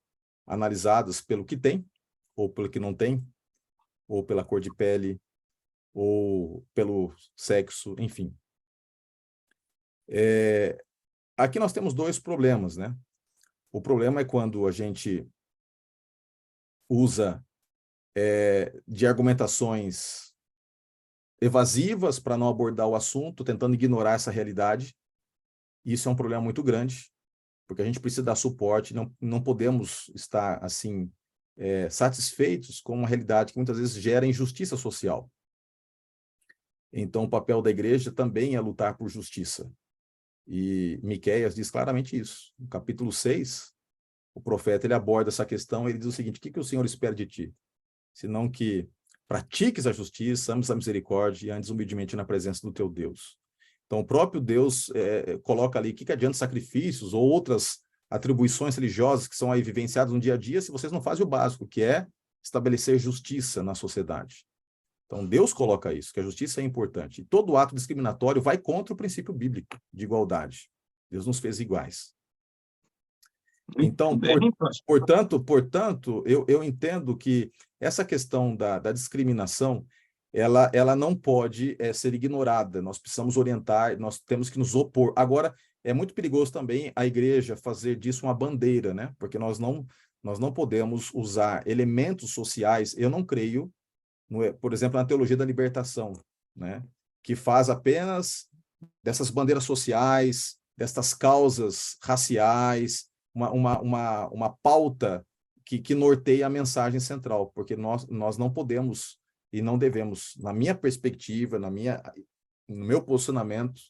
analisadas pelo que tem, ou pelo que não tem, ou pela cor de pele, ou pelo sexo, enfim. Aqui nós temos dois problemas, né? O problema é quando a gente usa de argumentações evasivas para não abordar o assunto, tentando ignorar essa realidade. Isso é um problema muito grande, porque a gente precisa dar suporte, não podemos estar, assim, satisfeitos com uma realidade que muitas vezes gera injustiça social. Então, o papel da igreja também é lutar por justiça. E Miqueias diz claramente isso. No capítulo 6, o profeta ele aborda essa questão, ele diz o seguinte: o que o Senhor espera de ti? Senão que pratiques a justiça, ames a misericórdia e andes humildemente na presença do teu Deus. Então, o próprio Deus coloca ali, o que adianta sacrifícios ou outras atribuições religiosas que são aí vivenciadas no dia a dia se vocês não fazem o básico, que é estabelecer justiça na sociedade. Então, Deus coloca isso, que a justiça é importante. E todo ato discriminatório vai contra o princípio bíblico de igualdade. Deus nos fez iguais. Então, portanto, eu entendo que essa questão da discriminação, ela não pode ser ignorada. Nós precisamos orientar, nós temos que nos opor. Agora, é muito perigoso também a igreja fazer disso uma bandeira, né? Porque nós não podemos usar elementos sociais. Eu não creio, por exemplo, na teologia da libertação, né? Que faz apenas dessas bandeiras sociais, destas causas raciais, uma pauta que norteia a mensagem central, porque nós não podemos e não devemos, na minha perspectiva, no meu posicionamento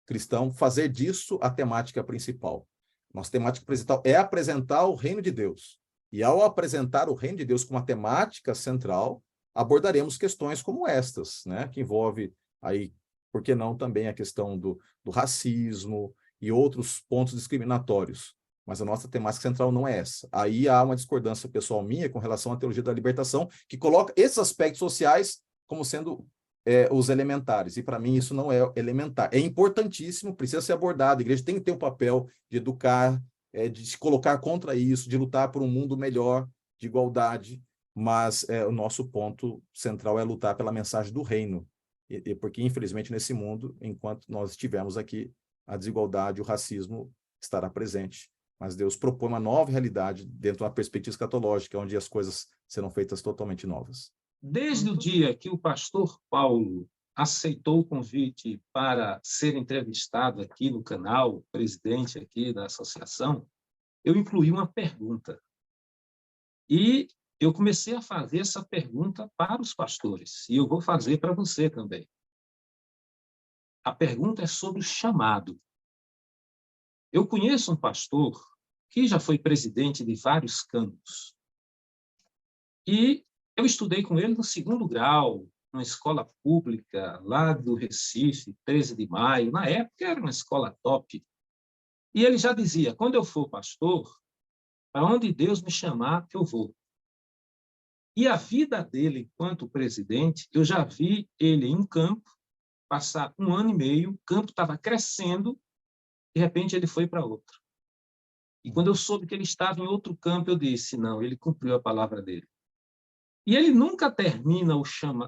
cristão, fazer disso a temática principal. Nossa temática principal é apresentar o reino de Deus. E ao apresentar o reino de Deus como a temática central, abordaremos questões como estas, né? Que envolve aí, por que não, também a questão do racismo e outros pontos discriminatórios. Mas a nossa temática central não é essa. Aí há uma discordância pessoal minha com relação à teologia da libertação, que coloca esses aspectos sociais como sendo os elementares. E para mim isso não é elementar. É importantíssimo, precisa ser abordado. A igreja tem que ter o papel de educar, de se colocar contra isso, de lutar por um mundo melhor, de igualdade, mas o nosso ponto central é lutar pela mensagem do reino. Porque, infelizmente, nesse mundo, enquanto nós estivermos aqui, a desigualdade, o racismo estará presente. Mas Deus propõe uma nova realidade dentro de uma perspectiva escatológica, onde as coisas serão feitas totalmente novas. Desde o dia que o pastor Paulo aceitou o convite para ser entrevistado aqui no canal, presidente aqui da associação, eu incluí uma pergunta. E eu comecei a fazer essa pergunta para os pastores, e eu vou fazer para você também. A pergunta é sobre o chamado. Eu conheço um pastor que já foi presidente de vários campos. E eu estudei com ele no 2º grau, numa escola pública lá do Recife, 13 de Maio. Na época era uma escola top. E ele já dizia, quando eu for pastor, para onde Deus me chamar, eu vou. E a vida dele, enquanto presidente, eu já vi ele em um campo, passar 1 ano e meio, o campo estava crescendo, de repente ele foi para outro. E quando eu soube que ele estava em outro campo, eu disse, não, ele cumpriu a palavra dele. E ele nunca termina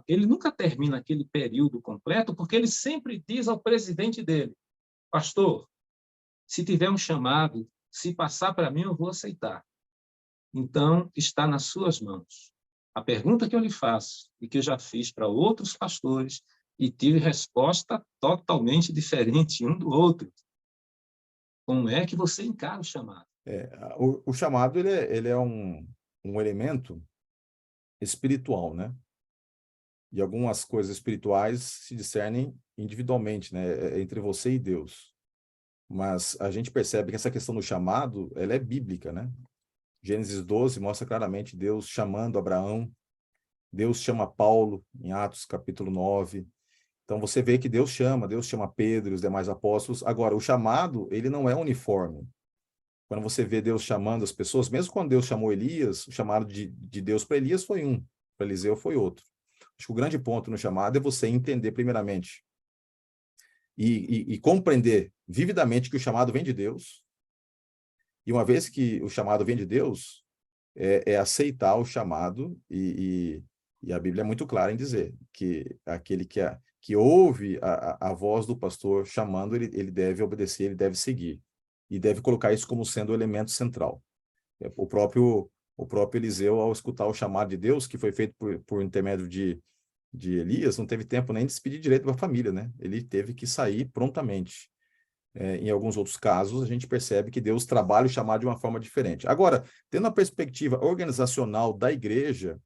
ele nunca termina aquele período completo, porque ele sempre diz ao presidente dele, pastor, se tiver um chamado, se passar para mim, eu vou aceitar. Então, está nas suas mãos. A pergunta que eu lhe faço, e que eu já fiz para outros pastores, e tive resposta totalmente diferente um do outro. Como é que você encara o chamado? O chamado ele é um elemento espiritual, né? E algumas coisas espirituais se discernem individualmente, né? Entre você e Deus. Mas a gente percebe que essa questão do chamado, ela é bíblica, né? Gênesis 12 mostra claramente Deus chamando Abraão, Deus chama Paulo em Atos capítulo 9. Então você vê que Deus chama Pedro e os demais apóstolos. Agora, o chamado, ele não é uniforme. Quando você vê Deus chamando as pessoas, mesmo quando Deus chamou Elias, o chamado de Deus para Elias foi um, para Eliseu foi outro. Acho que o grande ponto no chamado é você entender primeiramente e compreender vividamente que o chamado vem de Deus. E uma vez que o chamado vem de Deus, é aceitar o chamado, e a Bíblia é muito clara em dizer que aquele que ouve a voz do pastor chamando, ele deve obedecer, ele deve seguir. E deve colocar isso como sendo o elemento central. O próprio Eliseu, ao escutar o chamado de Deus, que foi feito por intermédio de Elias, não teve tempo nem de se pedir direito para a família, né? Ele teve que sair prontamente. Em alguns outros casos, a gente percebe que Deus trabalha o chamado de uma forma diferente. Agora, tendo a perspectiva organizacional da igreja,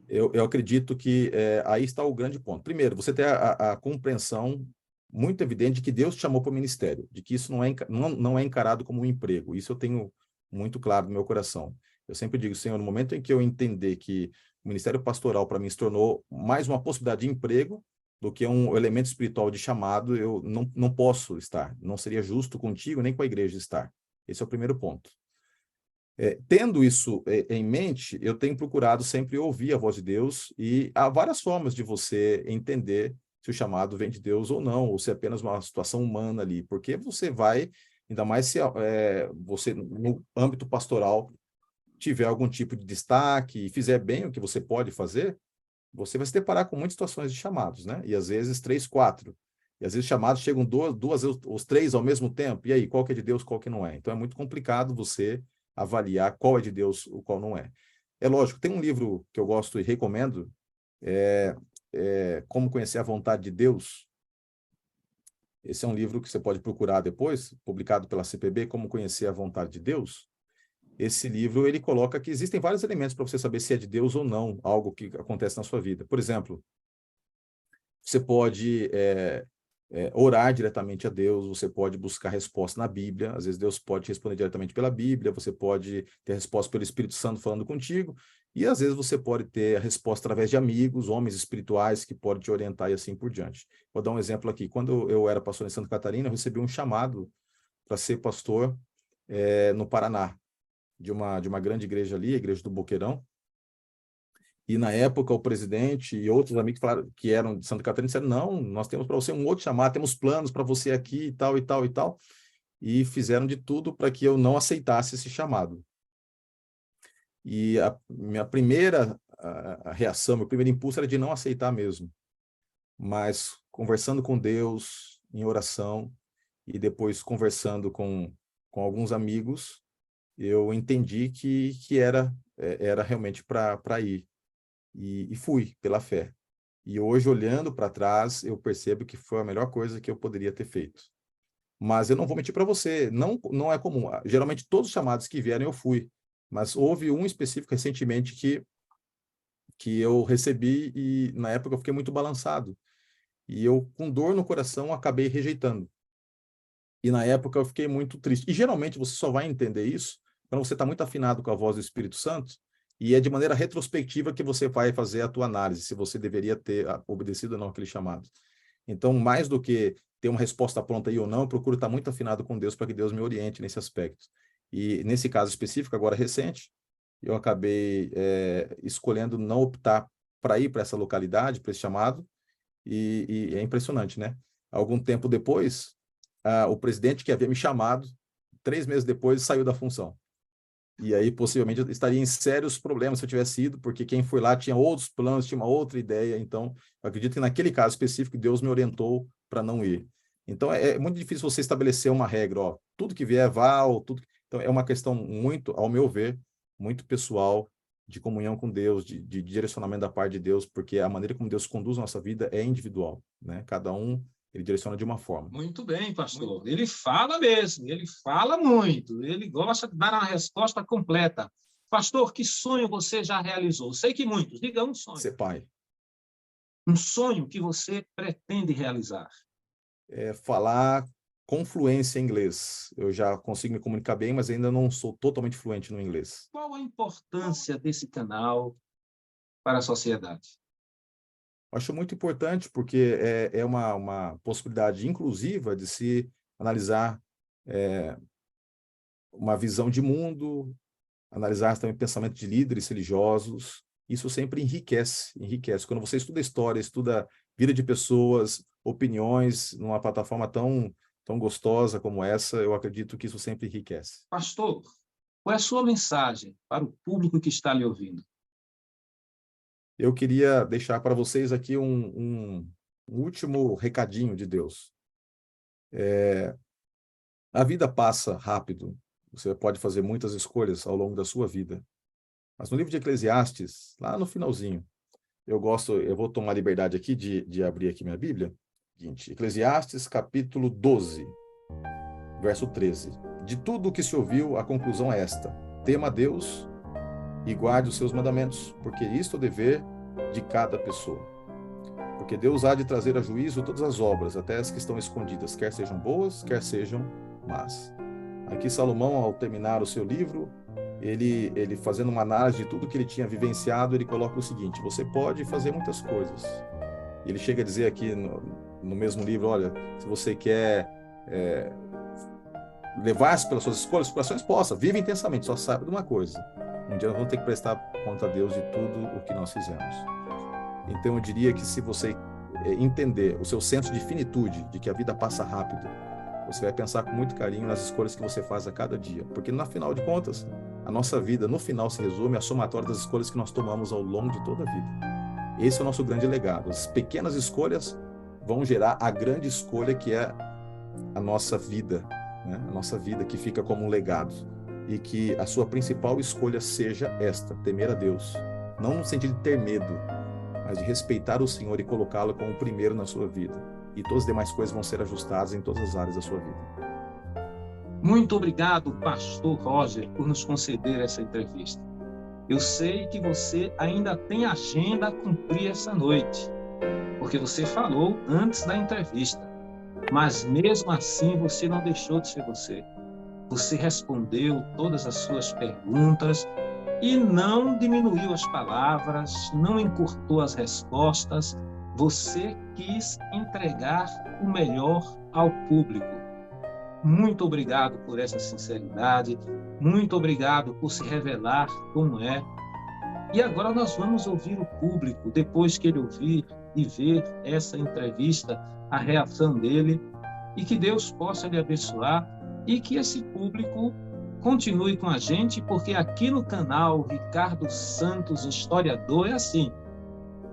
eu acredito que aí está o grande ponto. Primeiro, você tem a compreensão muito evidente de que Deus te chamou para o ministério, de que isso não é encarado como um emprego. Isso eu tenho muito claro no meu coração. Eu sempre digo, Senhor, no momento em que eu entender que o ministério pastoral para mim se tornou mais uma possibilidade de emprego do que um elemento espiritual de chamado, eu não posso estar. Não seria justo contigo nem com a igreja estar. Esse é o primeiro ponto. Tendo isso em mente, eu tenho procurado sempre ouvir a voz de Deus, e há várias formas de você entender se o chamado vem de Deus ou não, ou se é apenas uma situação humana ali, porque você vai, ainda mais se você, no âmbito pastoral, tiver algum tipo de destaque e fizer bem o que você pode fazer, você vai se deparar com muitas situações de chamados, né? E às vezes 3, 4. E às vezes chamados chegam duas os três ao mesmo tempo. E aí, qual que é de Deus, qual que não é? Então é muito complicado você avaliar qual é de Deus, o qual não é. É lógico, tem um livro que eu gosto e recomendo, Como Conhecer a Vontade de Deus. Esse é um livro que você pode procurar depois, publicado pela CPB, Como Conhecer a Vontade de Deus. Esse livro, ele coloca que existem vários elementos para você saber se é de Deus ou não, algo que acontece na sua vida. Por exemplo, você pode orar diretamente a Deus, você pode buscar resposta na Bíblia, às vezes Deus pode responder diretamente pela Bíblia, você pode ter resposta pelo Espírito Santo falando contigo, e às vezes você pode ter a resposta através de amigos, homens espirituais que podem te orientar e assim por diante. Vou dar um exemplo aqui. Quando eu era pastor em Santa Catarina, eu recebi um chamado para ser pastor no Paraná, de uma grande igreja ali, a Igreja do Boqueirão. E na época o presidente e outros amigos que eram de Santa Catarina disseram: não, nós temos para você um outro chamado, temos planos para você aqui e tal, e tal, e tal. E fizeram de tudo para que eu não aceitasse esse chamado. E a minha primeira reação, meu primeiro impulso era de não aceitar mesmo. Mas conversando com Deus, em oração, e depois conversando com alguns amigos, eu entendi que era realmente para ir. E fui, pela fé. E hoje, olhando para trás, eu percebo que foi a melhor coisa que eu poderia ter feito. Mas eu não vou mentir para você, não é comum. Geralmente, todos os chamados que vieram, eu fui. Mas houve um específico recentemente que eu recebi e, na época, eu fiquei muito balançado. E eu, com dor no coração, acabei rejeitando. E, na época, eu fiquei muito triste. E, geralmente, você só vai entender isso quando você está muito afinado com a voz do Espírito Santo, e é de maneira retrospectiva que você vai fazer a tua análise, se você deveria ter obedecido ou não aquele chamado. Então, mais do que ter uma resposta pronta aí ou não, eu procuro estar muito afinado com Deus para que Deus me oriente nesse aspecto. E nesse caso específico, agora recente, eu acabei escolhendo não optar para ir para essa localidade, para esse chamado, e é impressionante, né? Algum tempo depois, o presidente que havia me chamado, 3 meses depois, saiu da função. E aí, possivelmente, eu estaria em sérios problemas se eu tivesse ido, porque quem foi lá tinha outros planos, tinha uma outra ideia. Então, eu acredito que naquele caso específico, Deus me orientou para não ir. Então, é muito difícil você estabelecer uma regra, ó, tudo que vier, vá, ou tudo... Então, é uma questão muito, ao meu ver, muito pessoal, de comunhão com Deus, de direcionamento da parte de Deus, porque a maneira como Deus conduz a nossa vida é individual, né? Cada um, ele direciona de uma forma. Muito bem, pastor. Ele fala mesmo, ele fala muito, ele gosta de dar a resposta completa. Pastor, que sonho você já realizou? Sei que muitos. Diga um sonho. Ser pai. Um sonho que você pretende realizar. Falar com fluência em inglês. Eu já consigo me comunicar bem, mas ainda não sou totalmente fluente no inglês. Qual a importância desse canal para a sociedade? Acho muito importante, porque é uma possibilidade inclusiva de se analisar uma visão de mundo, analisar também pensamento de líderes religiosos. Isso sempre enriquece. Quando você estuda história, estuda vida de pessoas, opiniões, numa plataforma tão gostosa como essa, eu acredito que isso sempre enriquece. Pastor, qual é a sua mensagem para o público que está lhe ouvindo? Eu queria deixar para vocês aqui um último recadinho de Deus. A vida passa rápido, você pode fazer muitas escolhas ao longo da sua vida. Mas no livro de Eclesiastes, lá no finalzinho, eu vou tomar a liberdade aqui de abrir aqui minha Bíblia. Eclesiastes, capítulo 12, verso 13. De tudo o que se ouviu, a conclusão é esta: tema a Deus e guarde os seus mandamentos, porque isto é o dever de cada pessoa. Porque Deus há de trazer a juízo todas as obras, até as que estão escondidas, quer sejam boas, quer sejam más. Aqui Salomão, ao terminar o seu livro, ele fazendo uma análise de tudo que ele tinha vivenciado, ele coloca o seguinte: você pode fazer muitas coisas. Ele chega a dizer aqui no mesmo livro, olha, se você quer levar-se pelas suas escolhas, os corações possa, vive intensamente, só saiba de uma coisa: um dia nós vamos ter que prestar conta a Deus de tudo o que nós fizemos. Então eu diria que se você entender o seu senso de finitude, de que a vida passa rápido, você vai pensar com muito carinho nas escolhas que você faz a cada dia, porque no final de contas, a nossa vida no final se resume à somatória das escolhas que nós tomamos ao longo de toda a vida. Esse é o nosso grande legado. As pequenas escolhas vão gerar a grande escolha que é a nossa vida, né? A nossa vida que fica como um legado. E que a sua principal escolha seja esta, temer a Deus. Não no sentido de ter medo, mas de respeitar o Senhor e colocá-lo como o primeiro na sua vida. E todas as demais coisas vão ser ajustadas em todas as áreas da sua vida. Muito obrigado, pastor Roger, por nos conceder essa entrevista. Eu sei que você ainda tem agenda a cumprir essa noite, porque você falou antes da entrevista, mas mesmo assim você não deixou de ser você. Você respondeu todas as suas perguntas e não diminuiu as palavras, não encurtou as respostas. Você quis entregar o melhor ao público. Muito obrigado por essa sinceridade, muito obrigado por se revelar como é. E agora nós vamos ouvir o público, depois que ele ouvir e ver essa entrevista, a reação dele, e que Deus possa lhe abençoar e que esse público continue com a gente, porque aqui no canal Ricardo Santos Historiador é assim.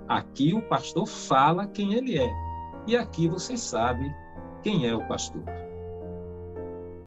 Aqui o pastor fala quem ele é, e aqui você sabe quem é o pastor.